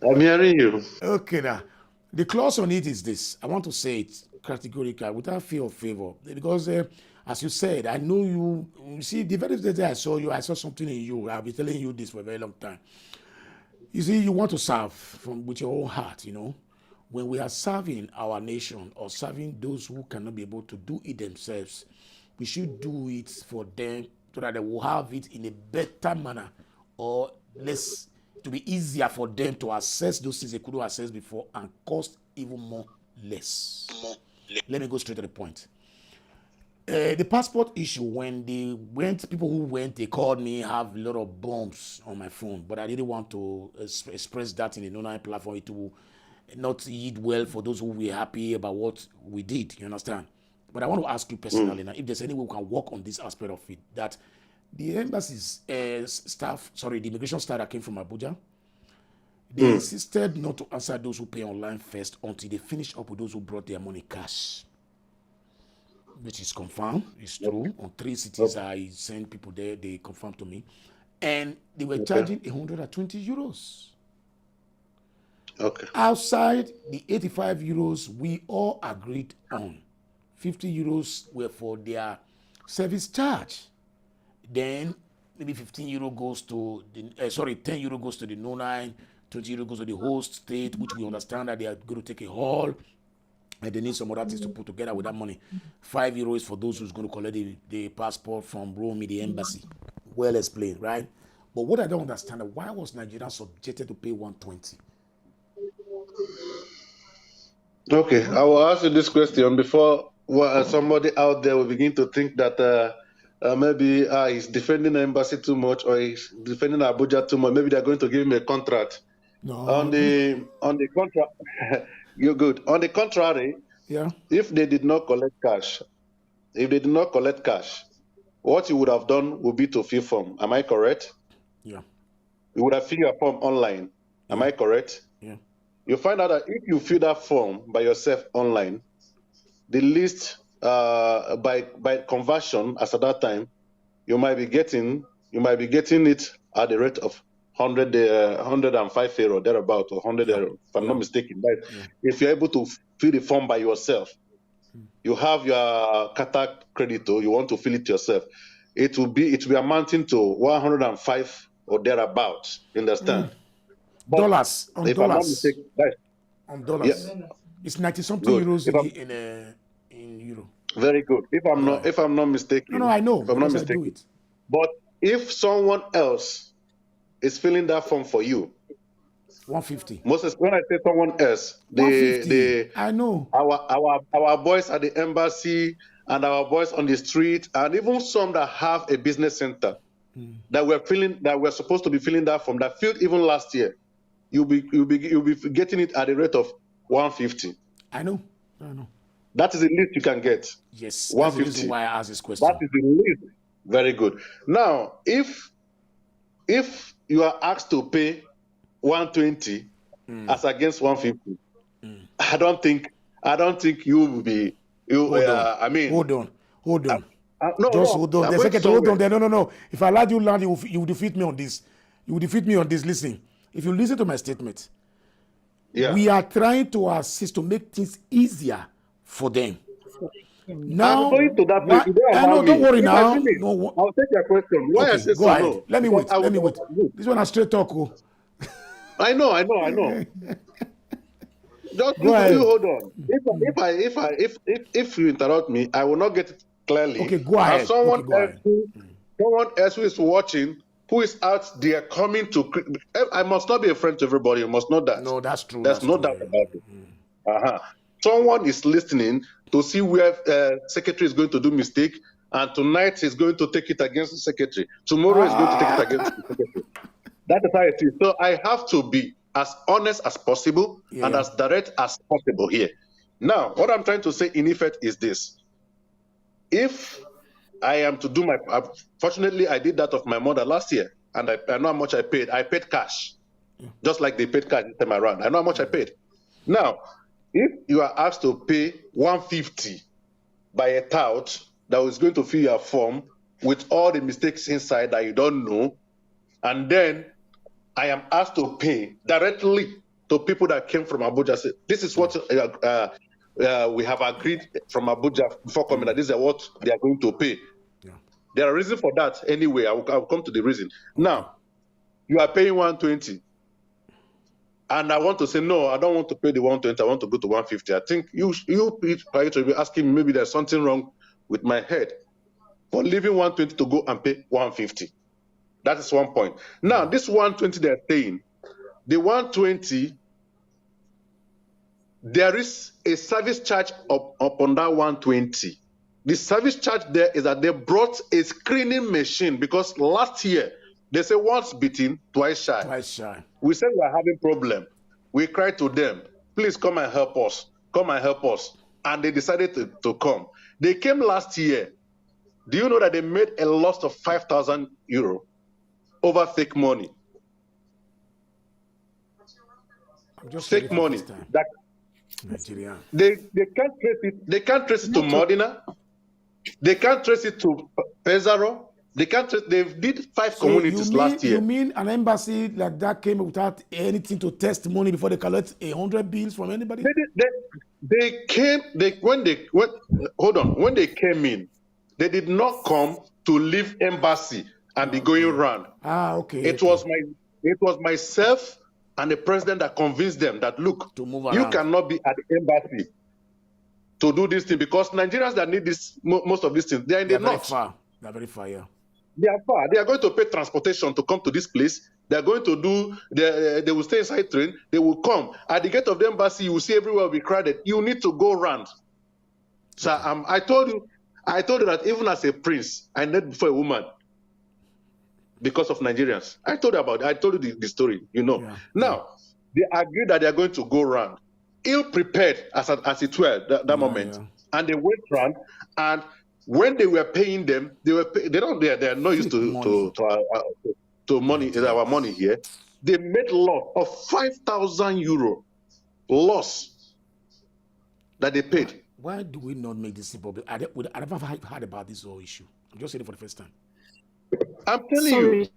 I'm hearing you. Okay, now. The clause on it is this. I want to say it categorically without fear or favor. Because, as you said, I know you. You see, the very day I saw you, I saw something in you. I've been telling you this for a very long time. You see, you want to serve with your own heart, you know. When we are serving our nation or serving those who cannot be able to do it themselves, we should do it for them so that they will have it in a better manner or less, to be easier for them to access those things they couldn't access before and cost even more less. Let me go straight to the point. The passport issue, when they went, people who went, they called me, have a lot of bombs on my phone, but I didn't want to express that in the online platform. It will not yield well for those who were happy about what we did, you understand? But I want to ask you personally now, if there's any way we can work on this aspect of it, that the embassy's staff, the immigration staff that came from Abuja, they insisted not to answer those who pay online first until they finish up with those who brought their money cash, which is confirmed. It's true. On 3 cities, I sent people there, they confirmed to me. And they were charging 120 euros. Okay. Outside the 85 euros we all agreed on, 50 euros were for their service charge. Then maybe 15 euro goes to the 10 euro goes to the no-9, 20 euro goes to the host state, which we understand that they are going to take a haul, and they need some other things to put together with that money. 5 euros for those who's going to collect the passport from Rome, the embassy. Well explained, right? But what I don't understand is why was Nigeria subjected to pay 120? Okay, I will ask you this question before somebody out there will begin to think that maybe he's defending the embassy too much or he's defending Abuja too much. Maybe they're going to give him a contract. No. On the contract, you're good. On the contrary, Yeah. if they did not collect cash, what you would have done would be to fill form. Am I correct? Yeah. You would have filled your form online. Am I correct? Yeah. You find out that if you fill that form by yourself online, the list by conversion as at that time, you might be getting it at the rate of 105 euro thereabout, or 100 euro, if I'm not mistaken. If you're able to fill the form by yourself, you have your kata creditor, you want to fill it yourself, it will be amounting to 105 or thereabout. You understand? But dollars on if dollars. I'm not mistaken, on dollars. Yeah. It's 90 something Good. euros in euro. Very good. If I'm not mistaken. No, I know. If I'm not because I do mistaken. it. But if someone else is filling that form for you, 150. when I say someone else, 150. I know. our boys at the embassy and our boys on the street, and even some that have a business center that we're supposed to be filling that form, that filled even last year, you'll be getting it at the rate of 150. I know. That is the least you can get. Yes, 150. that's the reason why I asked this question. That is the least. Very good. Now, if you are asked to pay 120 as against 150, I don't think you will be. Hold on. No, hold on. The secretary, hold on there. No. If I allowed you land, you will defeat me on this. Listen. If you listen to my statement, we are trying to assist to make things easier for them. Now, I'm going to that place. Don't worry now. I'll take your question. Why I say go so ahead. no? Let me wait. This one is straight talk. I know. Just you hold on. If you interrupt me, I will not get it clearly. Okay, go ahead. Someone else who is watching, who is out there coming to. I must not be a friend to everybody. You must know that. No, that's true. There's no doubt about it. Someone is listening to see where secretary is going to do mistake, and tonight he's going to take it against the secretary. Tomorrow he's going to take it against the secretary. That is how it is. So I have to be as honest as possible and as direct as possible here. Now, what I'm trying to say in effect is this. If I am to do fortunately, I did that of my mother last year, and I know how much I paid. I paid cash, just like they paid cash this time around. I know how much I paid. Now, if you are asked to pay 150 by a tout that is going to fill your form with all the mistakes inside that you don't know, and then I am asked to pay directly to people that came from Abuja. Say, this is what we have agreed from Abuja before coming, that this is what they are going to pay. Yeah. There are reasons for that anyway. I will come to the reason. Okay. Now, you are paying 120. And I want to say, no, I don't want to pay the 120. I want to go to 150. I think you should be asking me, maybe there's something wrong with my head for leaving 120 to go and pay 150. That is one point. Now, this 120 they're saying, the 120, there is a service charge upon that 120. The service charge there is that they brought a screening machine, because last year, they say once beaten, twice shy. We said we are having problem. We cried to them, please come and help us. And they decided to come. They came last year. Do you know that they made a loss of 5,000 euro over fake money? Fake money. That Nigerian. They can't trace it. They can't trace it to Modena. They can't trace it to Pesaro. They can't. They did 5 communities last year. You mean an embassy like that came without anything to test money before they collect 100 bills from anybody? When they came in, they did not come to leave embassy and be going around. Okay. It was myself and the president that convinced them that, look, you cannot be at the embassy to do this thing, because Nigerians that need this, most of these things, they are in the north. They're very far, yeah. They are far. They are going to pay transportation to come to this place. They are going to do, they will stay inside train. They will come. At the gate of the embassy, you will see everywhere will be crowded. You need to go around. So I told you that even as a prince, I knelt before a woman because of Nigerians. I told you the story, you know. Yeah. Now, they agreed that they are going to go around, ill-prepared as it were that moment. Yeah. And they went around, and when they were paying them, they are not used to money, our money here. They made loss of 5,000 euro loss that they paid. Why do we not make this simple? I never heard about this whole issue. I'm just saying it for the first time. I'm telling you.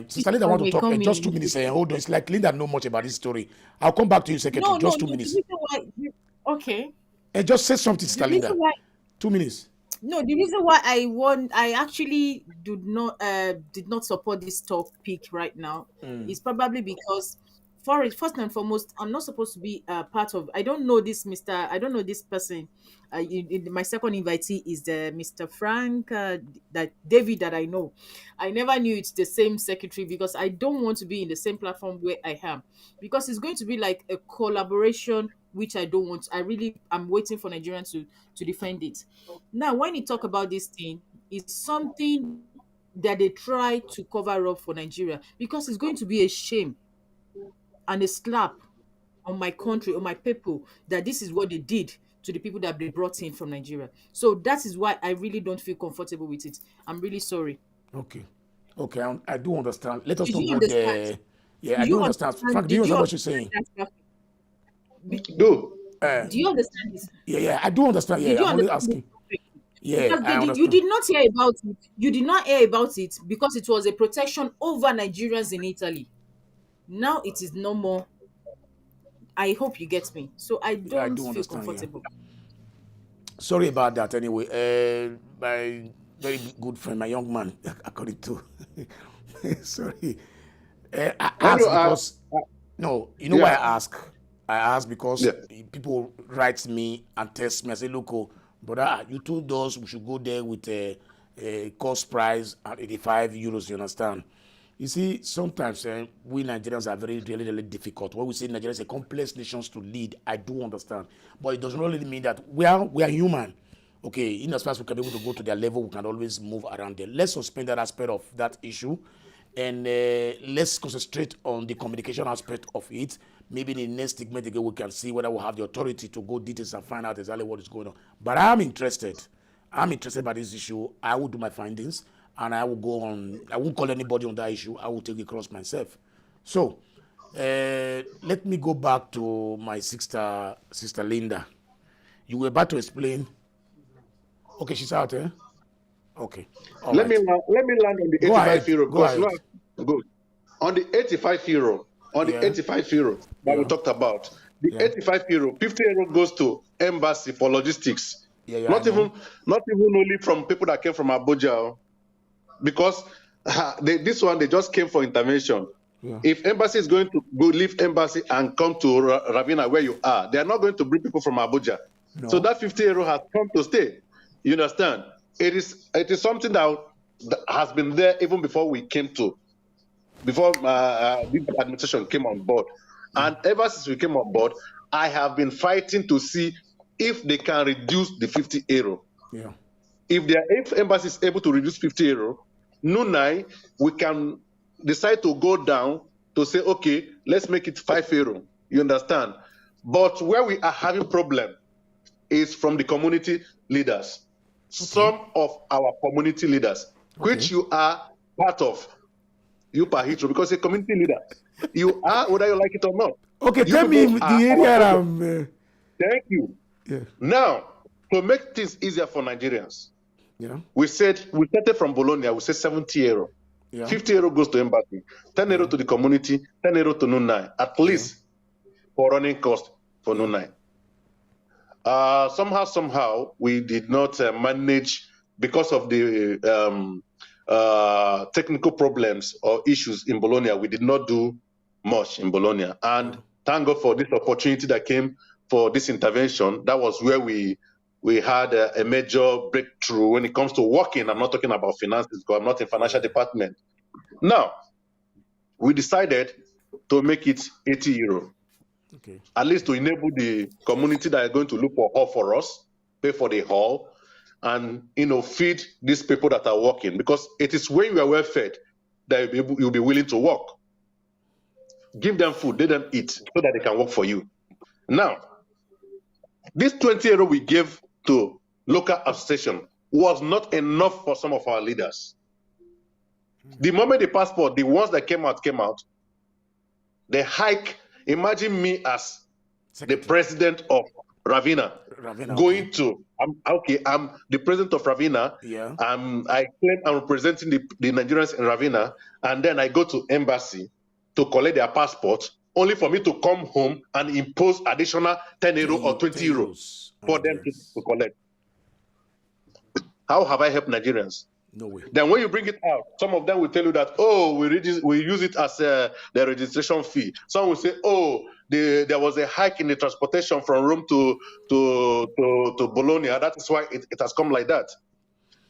Sister Linda, I want to talk just 2 minutes. Hold on. It's like Linda know much about this story. I'll come back to you second. Just 2 minutes. Okay. Just say something, Sister Linda. 2 minutes. No, the reason why I actually did not support this topic right now is probably because first and foremost, I'm not supposed to be part of. I don't know this Mr. I don't know this person. My second invitee is the Mr. Frank, that David that I know. I never knew it's the same secretary because I don't want to be in the same platform where I am, because it's going to be like a collaboration, which I don't want. I'm waiting for Nigerians to defend it. Now, when you talk about this thing, it's something that they try to cover up for Nigeria, because it's going to be a shame and a slap on my country, on my people, that this is what they did to the people that they brought in from Nigeria. So that is why I really don't feel comfortable with it. I'm really sorry. Okay. Okay, I do understand. Let us Did not you go understand? there. Yeah, Do I you do understand. understand? Frank, do you Did you understand what you're saying? understand that? Do. Do you understand this? Yeah, I do understand. Did Yeah, you I'm only understand this? asking. Yeah, Because I you understand. did not hear about it. You did not hear about it because it was a protection over Nigerians in Italy. Now it is no more. I hope you get me. So I I don't do feel understand. Yeah. comfortable. Sorry about that. Anyway, my very good friend, my young man, according to. Sorry. I When you asked are, because no, you know why yeah, I ask? I ask because yeah. people write me and text me. I say, look, oh, brother, you told us we should go there with a cost price at 85 euros. You understand? You see, sometimes we Nigerians are really, really difficult. When we say Nigeria is a complex nation to lead, I do understand, but it doesn't really mean that we are human. Okay, in as far as we can be able to go to their level, we can always move around there. Let's suspend that aspect of that issue, and let's concentrate on the communication aspect of it. Maybe in the next segment again, we can see whether we have the authority to go details and find out exactly what is going on. But I'm interested. I'm interested by this issue. I will do my findings, and I will go on. I won't call anybody on that issue. I will take it across myself. So, let me go back to my sister Linda. You were about to explain. Okay, she's out, eh? Okay, all right. Let me land on the Go 85 ahead. euro Go because ahead. good. On the 85 euro, Yeah. that we Yeah. talked about, the Yeah. 85 euro, 50 euro goes to embassy for logistics. Yeah. I Not know. even only from people that came from Abuja, because this one they just came for intervention. Yeah. If embassy is going to go leave embassy and come to Ravina where you are, they are not going to bring people from Abuja. So No. that 50 euro has come to stay. You understand? It is something that has been there even before this administration came on board. And ever since we came on board, I have been fighting to see if they can reduce the 50 euro. Yeah. If embassy is able to reduce 50 euro, Nunai, we can decide to go down to say, okay, let's make it 5 euro. You understand? But where we are having problem is from the community leaders. Some of our community leaders, which you are part of, you Pa Heathrow, because a community leader, you are whether you like it or not. Okay, You tell me people the are area our I'm. Thank you. Yeah. Now, to make things easier for Nigerians, Yeah. we started from Bologna, we said 70 euro. Yeah. 50 euro goes to embassy, 10 euro to the community, 10 euro to Nunai, at least for running cost for Nunai. Somehow, we did not manage because of the technical problems or issues in Bologna. We did not do much in Bologna. And thank God for this opportunity that came for this intervention. That was where we had a major breakthrough when it comes to working. I'm not talking about finances because I'm not in financial department. Now, we decided to make it 80 euro. Okay. At least to enable the community that are going to look for hall for us, pay for the hall, and feed these people that are working. Because it is when you are well fed that you'll be willing to work. Give them food, let them eat, so that they can work for you. Now, this 20 euro we gave to local association was not enough for some of our leaders. The moment the passport, the ones that came out, they hike. Imagine me as the president of Ravina going to, I'm the president of Ravina. Yeah. I claim I'm representing the Nigerians in Ravina, and then I go to embassy to collect their passport, only for me to come home and impose additional 10 euro or 20 euro for them to collect. How have I helped Nigerians? No way. Then when you bring it out, some of them will tell you that, oh, we use it as the registration fee. Some will say, oh, there was a hike in the transportation from Rome to Bologna. That is why it has come like that.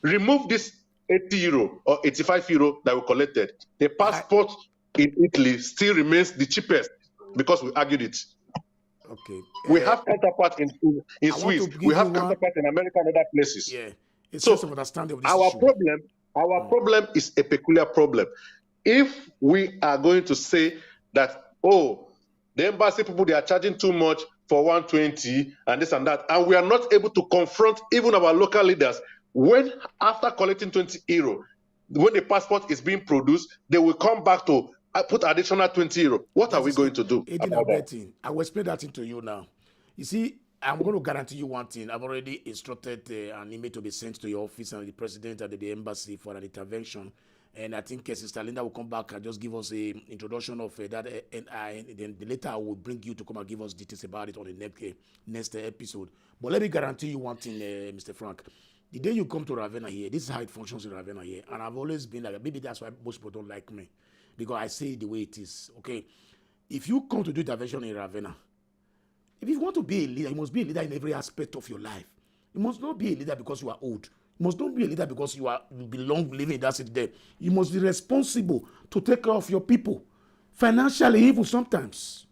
Remove this 80 euro or 85 euro that we collected. The passport in Italy still remains the cheapest because we argued it. Okay. We have counterparts in Swiss. We have counterparts in America and other places. Yeah. It's So just of understanding of this our issue. problem is a peculiar problem. If we are going to say that, oh, the embassy people, they are charging too much for 120 and this and that, and we are not able to confront even our local leaders, when after collecting 20 euro, when the passport is being produced, they will come back to put additional 20 euro. What are we going to do about that? I will explain that to you now. You see, I'm going to guarantee you one thing. I've already instructed an email to be sent to your office and the president and the embassy for an intervention. And I think Sister Linda will come back and just give us an introduction of that NI. Then later I will bring you to come and give us details about it on the next episode. But let me guarantee you one thing, Mr. Frank. The day you come to Ravenna here, this is how it functions in Ravenna here. And I've always been like, maybe that's why most people don't like me. Because I say it the way it is, okay? If you come to do intervention in Ravenna, if you want to be a leader, you must be a leader in every aspect of your life. You must not be a leader because you are old. You must not be a leader because you belong living in that city there. You must be responsible to take care of your people, financially even sometimes.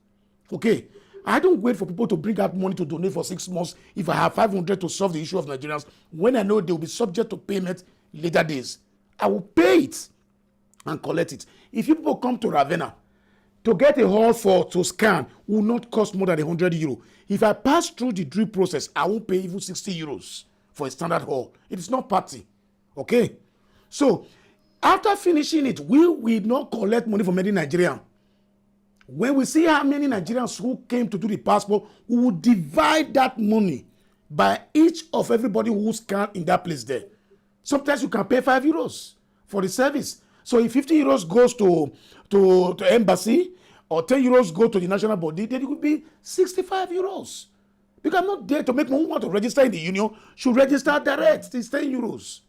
Okay? I don't wait for people to bring out money to donate for 6 months if I have 500 to solve the issue of Nigerians when I know they will be subject to payment later days. I will pay it and collect it. If you people come to Ravenna, to get a hall to scan will not cost more than 100 euro. If I pass through the drip process, I won't pay even 60 euros for a standard hall. It is not party. Okay? So, after finishing it, we will not collect money from any Nigerian. When we see how many Nigerians who came to do the passport, we will divide that money by each of everybody who scanned in that place there. Sometimes you can pay 5 euros for the service. So if 50 euros goes to embassy or 10 euros go to the national body, then it would be 65 euros. Because I'm not there to make one want to register in the union, should register direct. It's 10 euros.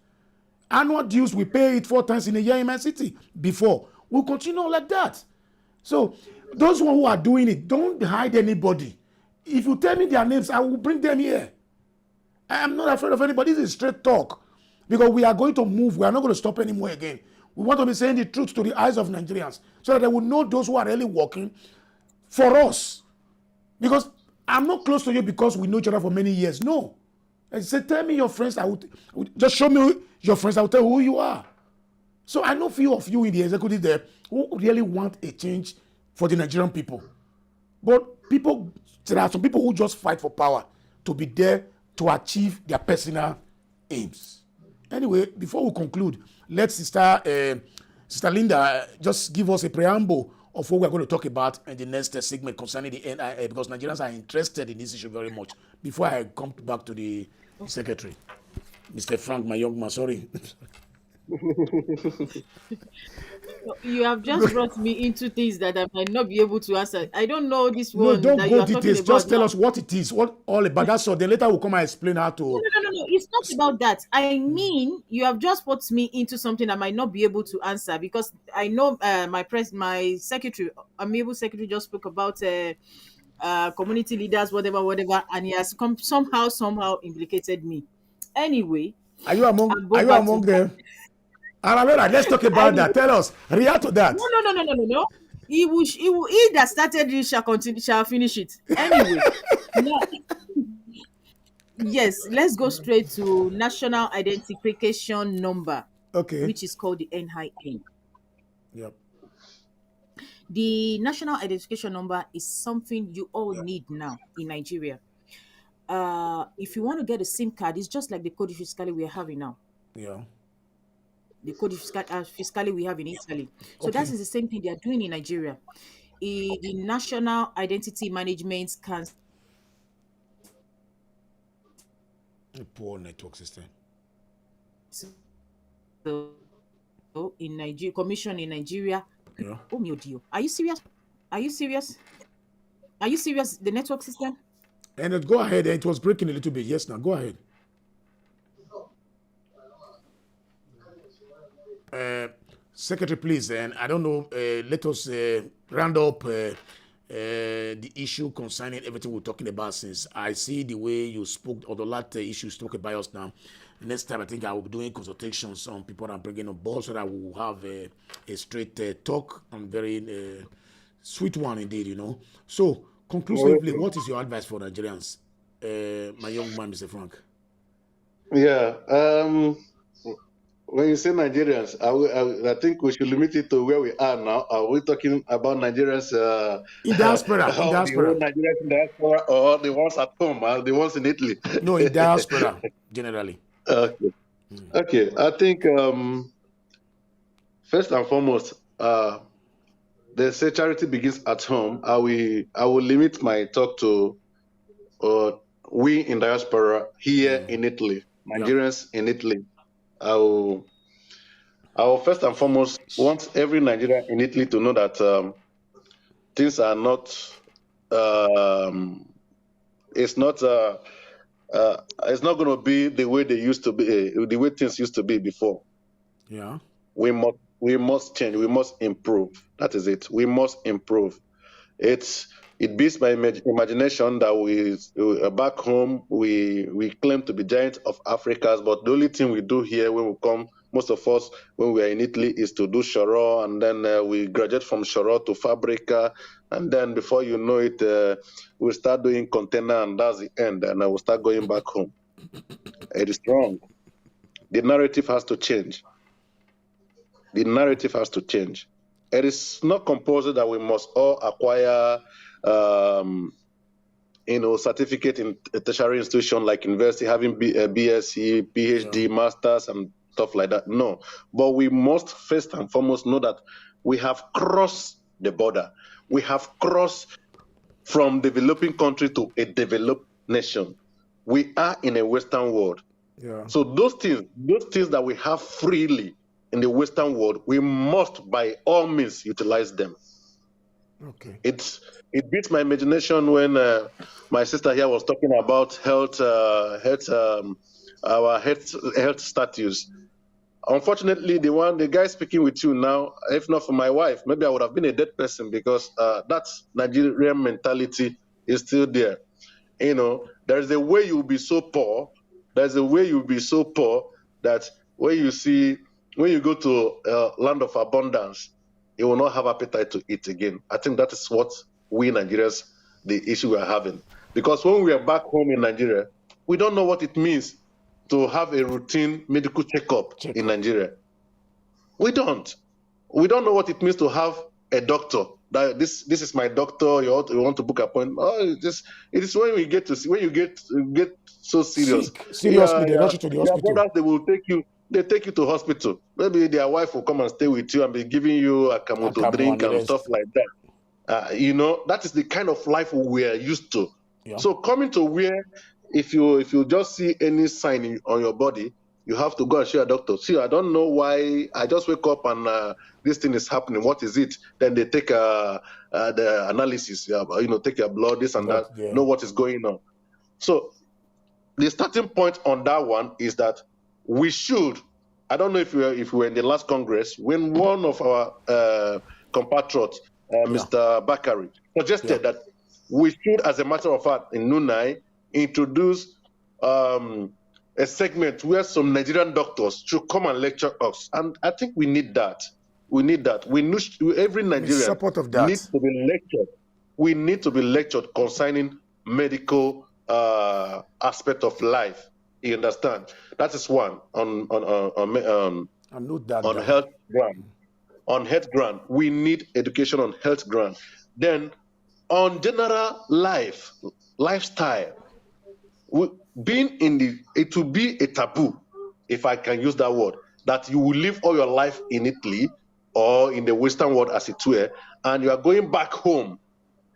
Annual dues, we pay it 4 times in a year in my city before. We'll continue like that. So those who are doing it, don't hide anybody. If you tell me their names, I will bring them here. I am not afraid of anybody. This is straight talk. Because we are going to move. We are not going to stop anymore again. We want to be saying the truth to the eyes of Nigerians so that they will know those who are really working for us. Because I'm not close to you because we know each other for many years. No. I said, tell me your friends. I would just show me your friends. I will tell you who you are. So I know few of you in the executive there who really want a change for the Nigerian people. But there are some people who just fight for power to be there to achieve their personal aims. Anyway, before we conclude, let Sister Linda just give us a preamble of what we're going to talk about in the next segment concerning the NIA, because Nigerians are interested in this issue very much. Before I come back to the secretary, Mr. Frank, my young man, sorry. You have just brought me into things that I might not be able to answer. I don't know this No, one. don't that go you are details. talking Just about tell now. us what it is, what all about. That's all. Then later we'll come and explain how to. No. It's not about that. I mean, you have just put me into something I might not be able to answer because I know my secretary, amiable secretary, just spoke about community leaders, whatever, and he has somehow implicated me. Anyway, Are you among them? Arabella, let's talk about that. Tell us. React to that. No. He that started it shall finish it. Anyway, now, yes, let's go straight to national identification number, Okay. which is called the NIN. Yep. The national identification number is something you all need now in Nigeria. If you want to get a SIM card, it's just like the code fiscale we are having now. Yeah. The code fiscale we have in Italy. So that is the same thing they are doing in Nigeria. The national identity management can. A poor network system. So in Nigeria, commission in Nigeria. Yeah. Oh my dear. Are you serious? The network system? And go ahead. It was breaking a little bit. Yes, now go ahead. Secretary, please, and I don't know, let us round up the issue concerning everything we're talking about, since I see the way you spoke, or the last issue you spoke about us now. Next time, I think I will be doing consultations on people I'm bringing on board so that we will have a straight talk and very sweet one indeed, you know. So, conclusively, what is your advice for Nigerians, my young man, Mr. Frank? Yeah. When you say Nigerians, I think we should limit it to where we are now. Are we talking about Nigerians in diaspora? The whole Nigerians in diaspora, or the ones at home, the ones in Italy? No, in diaspora, generally. Okay. I think first and foremost, they say charity begins at home. I will limit my talk to we in diaspora here in Italy, Nigerians in Italy. I will first and foremost want every Nigerian in Italy to know that things are not. It's not going to be the way they used to be, the way things used to be before. Yeah. We must change. We must improve. That is it. We must improve. It beats my imagination that we back home we claim to be giants of Africa, but the only thing we do here when we come, most of us when we are in Italy, is to do Shoro, and then we graduate from Shoro to Fabrica, and then before you know it, we start doing container, and that's the end, and I will start going back home. It is wrong. The narrative has to change. The narrative has to change. It is not compulsory that we must all acquire certificate in a tertiary institution like university, having BSc, PhD, masters, and stuff like that. No, but we must first and foremost know that we have crossed the border. We have crossed from developing country to a developed nation. We are in a Western world. Yeah. So those things that we have freely in the Western world, we must by all means utilize them. Okay. It beats my imagination when my sister here was talking about our health status. Unfortunately, the guy speaking with you now, if not for my wife, maybe I would have been a dead person, because that Nigerian mentality is still there. You know, there's a way you'll be so poor. There's a way you'll be so poor that when you go to land of abundance, you will not have appetite to eat again. I think that is what we Nigerians, the issue we're having. Because when we are back home in Nigeria, we don't know what it means to have a routine medical checkup in Nigeria. We don't know what it means to have a doctor. That this is my doctor. You want to book an appointment. Oh, it is when we get to see, when you get so serious. Seriously, they rush you to the hospital. Your brothers, they will take you. They take you to hospital. Maybe their wife will come and stay with you and be giving you a kamoto drink and stuff like that. You know, that is the kind of life we are used to. Yeah. So coming to where, if you just see any sign on your body, you have to go and see a doctor. See, I don't know why. I just wake up and this thing is happening. What is it? Then they take the analysis. Take your blood, this and that. Yeah. Know what is going on. So the starting point on that one is that we should. I don't know if we were in the last Congress when one of our compatriots, Mr. Bakari, suggested that we should, as a matter of fact, in Nunai, introduce a segment where some Nigerian doctors should come and lecture us. And I think we need that. We need that. Every Nigerian needs to be lectured. We need to be lectured concerning medical aspect of life. You understand? That is one on health ground. On health ground, we need education on health ground. Then, on general lifestyle, it will be a taboo, if I can use that word, that you will live all your life in Italy or in the Western world, as it were, and you are going back home,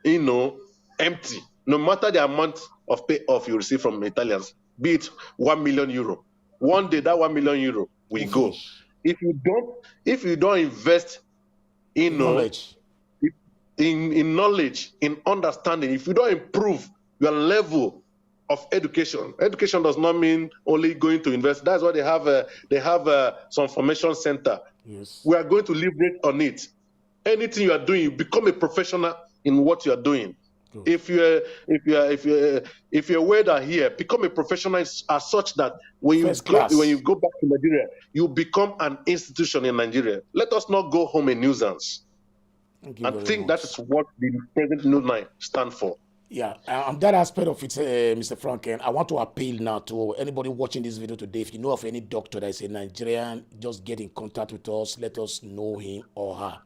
empty. No matter the amount of payoff you receive from Italians, be it 1 million euro. One day that 1 million euro will go. If you don't invest in knowledge, in knowledge, in understanding, if you don't improve your level of education does not mean only going to invest. That's why they have some formation center Yes. We are going to liberate on it. Anything you are doing, you become a professional in what you are doing. Good. If you're a welder here, become a professional as such that when you First class. go back to Nigeria, you become an institution in Nigeria. Let us not go home a nuisance. Thank you I very think much. that is what the present new line stand for. Yeah, on that aspect of it, Mr. Franken, I want to appeal now to anybody watching this video today. If you know of any doctor that is a Nigerian, just get in contact with us. Let us know him or her.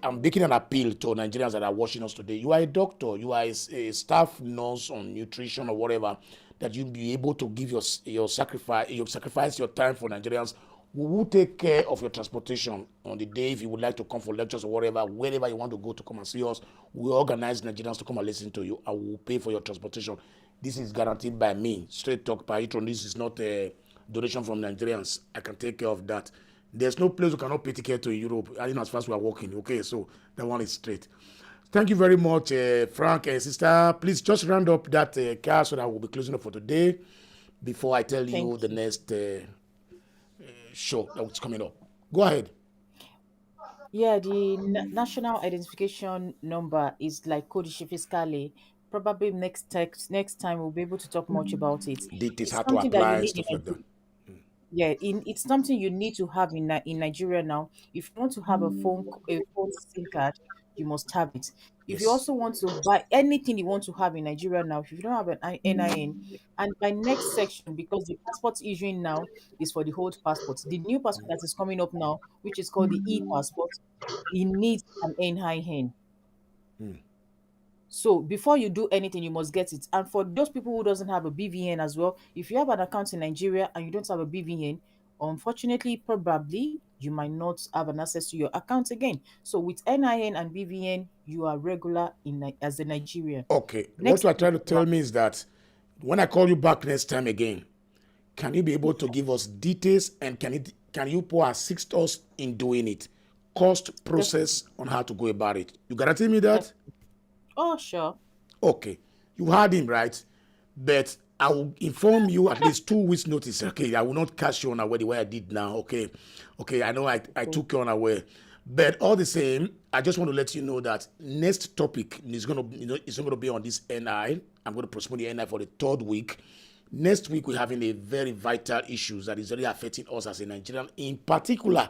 I'm making an appeal to Nigerians that are watching us today. You are a doctor, you are a staff nurse on nutrition or whatever, that you be able to give your sacrifice your time for Nigerians. We will take care of your transportation on the day if you would like to come for lectures or whatever, wherever you want to go to come and see us. We organize Nigerians to come and listen to you. I will pay for your transportation. This is guaranteed by me. Straight talk, Pa Heathrow. This is not a donation from Nigerians. I can take care of that. There's no place we cannot pay ticket to in Europe, as far as we are working. Okay, so that one is straight. Thank you very much, Frank and sister. Please just round up that car so that we'll be closing up for today before I tell you the next show that's coming up. Go ahead. Yeah, the national identification number is like codice fiscale. Probably next time we'll be able to talk much about it. Details, It's how to something that you apply and need in stuff like that. Nigeria. Yeah, it's something you need to have in Nigeria now. If you want to have a phone SIM card, you must have it. If you Yes. also want to buy anything you want to have in Nigeria now, if you don't have an NIN, and by next section, because the passport issuing now is for the old passport, the new passport that is coming up now, which is called the e-passport, it needs an NIN. So before you do anything, you must get it. And for those people who doesn't have a BVN as well, if you have an account in Nigeria and you don't have a BVN, unfortunately, probably you might not have an access to your account again. So with NIN and BVN, you are regular as a Nigerian. Okay. What Next, you are trying to tell me is that when I call you back next time again, can you be able to give us details and can you assist us in doing it? Cost, process on how to go about it. You guarantee me that? Oh, sure. Okay. You heard him, right? But I will inform you at least 2 weeks notice. Okay, I will not catch you unaware the way I did now. Okay. Okay, I know I took you unaware. But all the same, I just want to let you know that next topic is going to it's not going to be on this NI. I'm going to postpone the NI for the 3rd week. Next week we're having a very vital issue that is really affecting us as a Nigerian. In particular,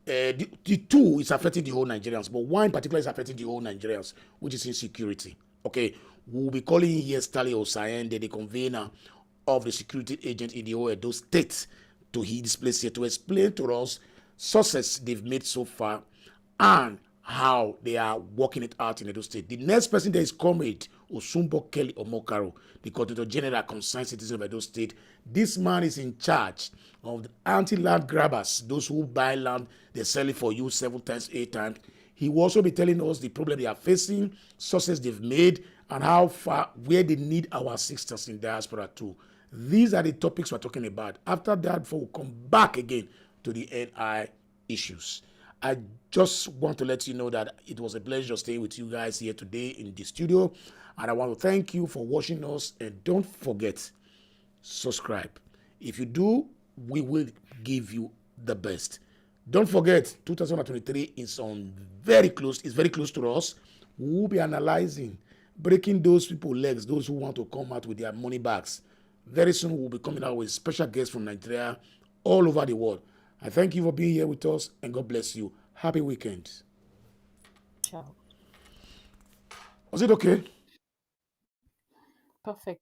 the two is affecting the whole Nigerians, but one in particular is affecting the whole Nigerians, which is insecurity. Okay, we'll be calling here Stanley Osayen, the convener of the security agent in the whole Edo state, to this place here to explain to us success they've made so far and how they are working it out in Edo State. The next person there is Comrade Osumbo Kelly Omokaro, the Coordinator General Concerned Citizen of Edo State. This man is in charge of the anti-land grabbers, those who buy land, they sell it for you 7 times, 8 times. He will also be telling us the problem they are facing, success they've made, and how far, where they need our assistance in diaspora too. These are the topics we're talking about. After that, before we come back again to the NI issues. I just want to let you know that it was a pleasure staying with you guys here today in the studio. And I want to thank you for watching us. And don't forget, subscribe. If you do, we will give you the best. Don't forget, 2023 is very close. It's very close to us. We will be analyzing, breaking those people's legs, those who want to come out with their money bags. Very soon, we'll be coming out with special guests from Nigeria all over the world. I thank you for being here with us, and God bless you. Happy weekend. Ciao. Was it okay? Perfect.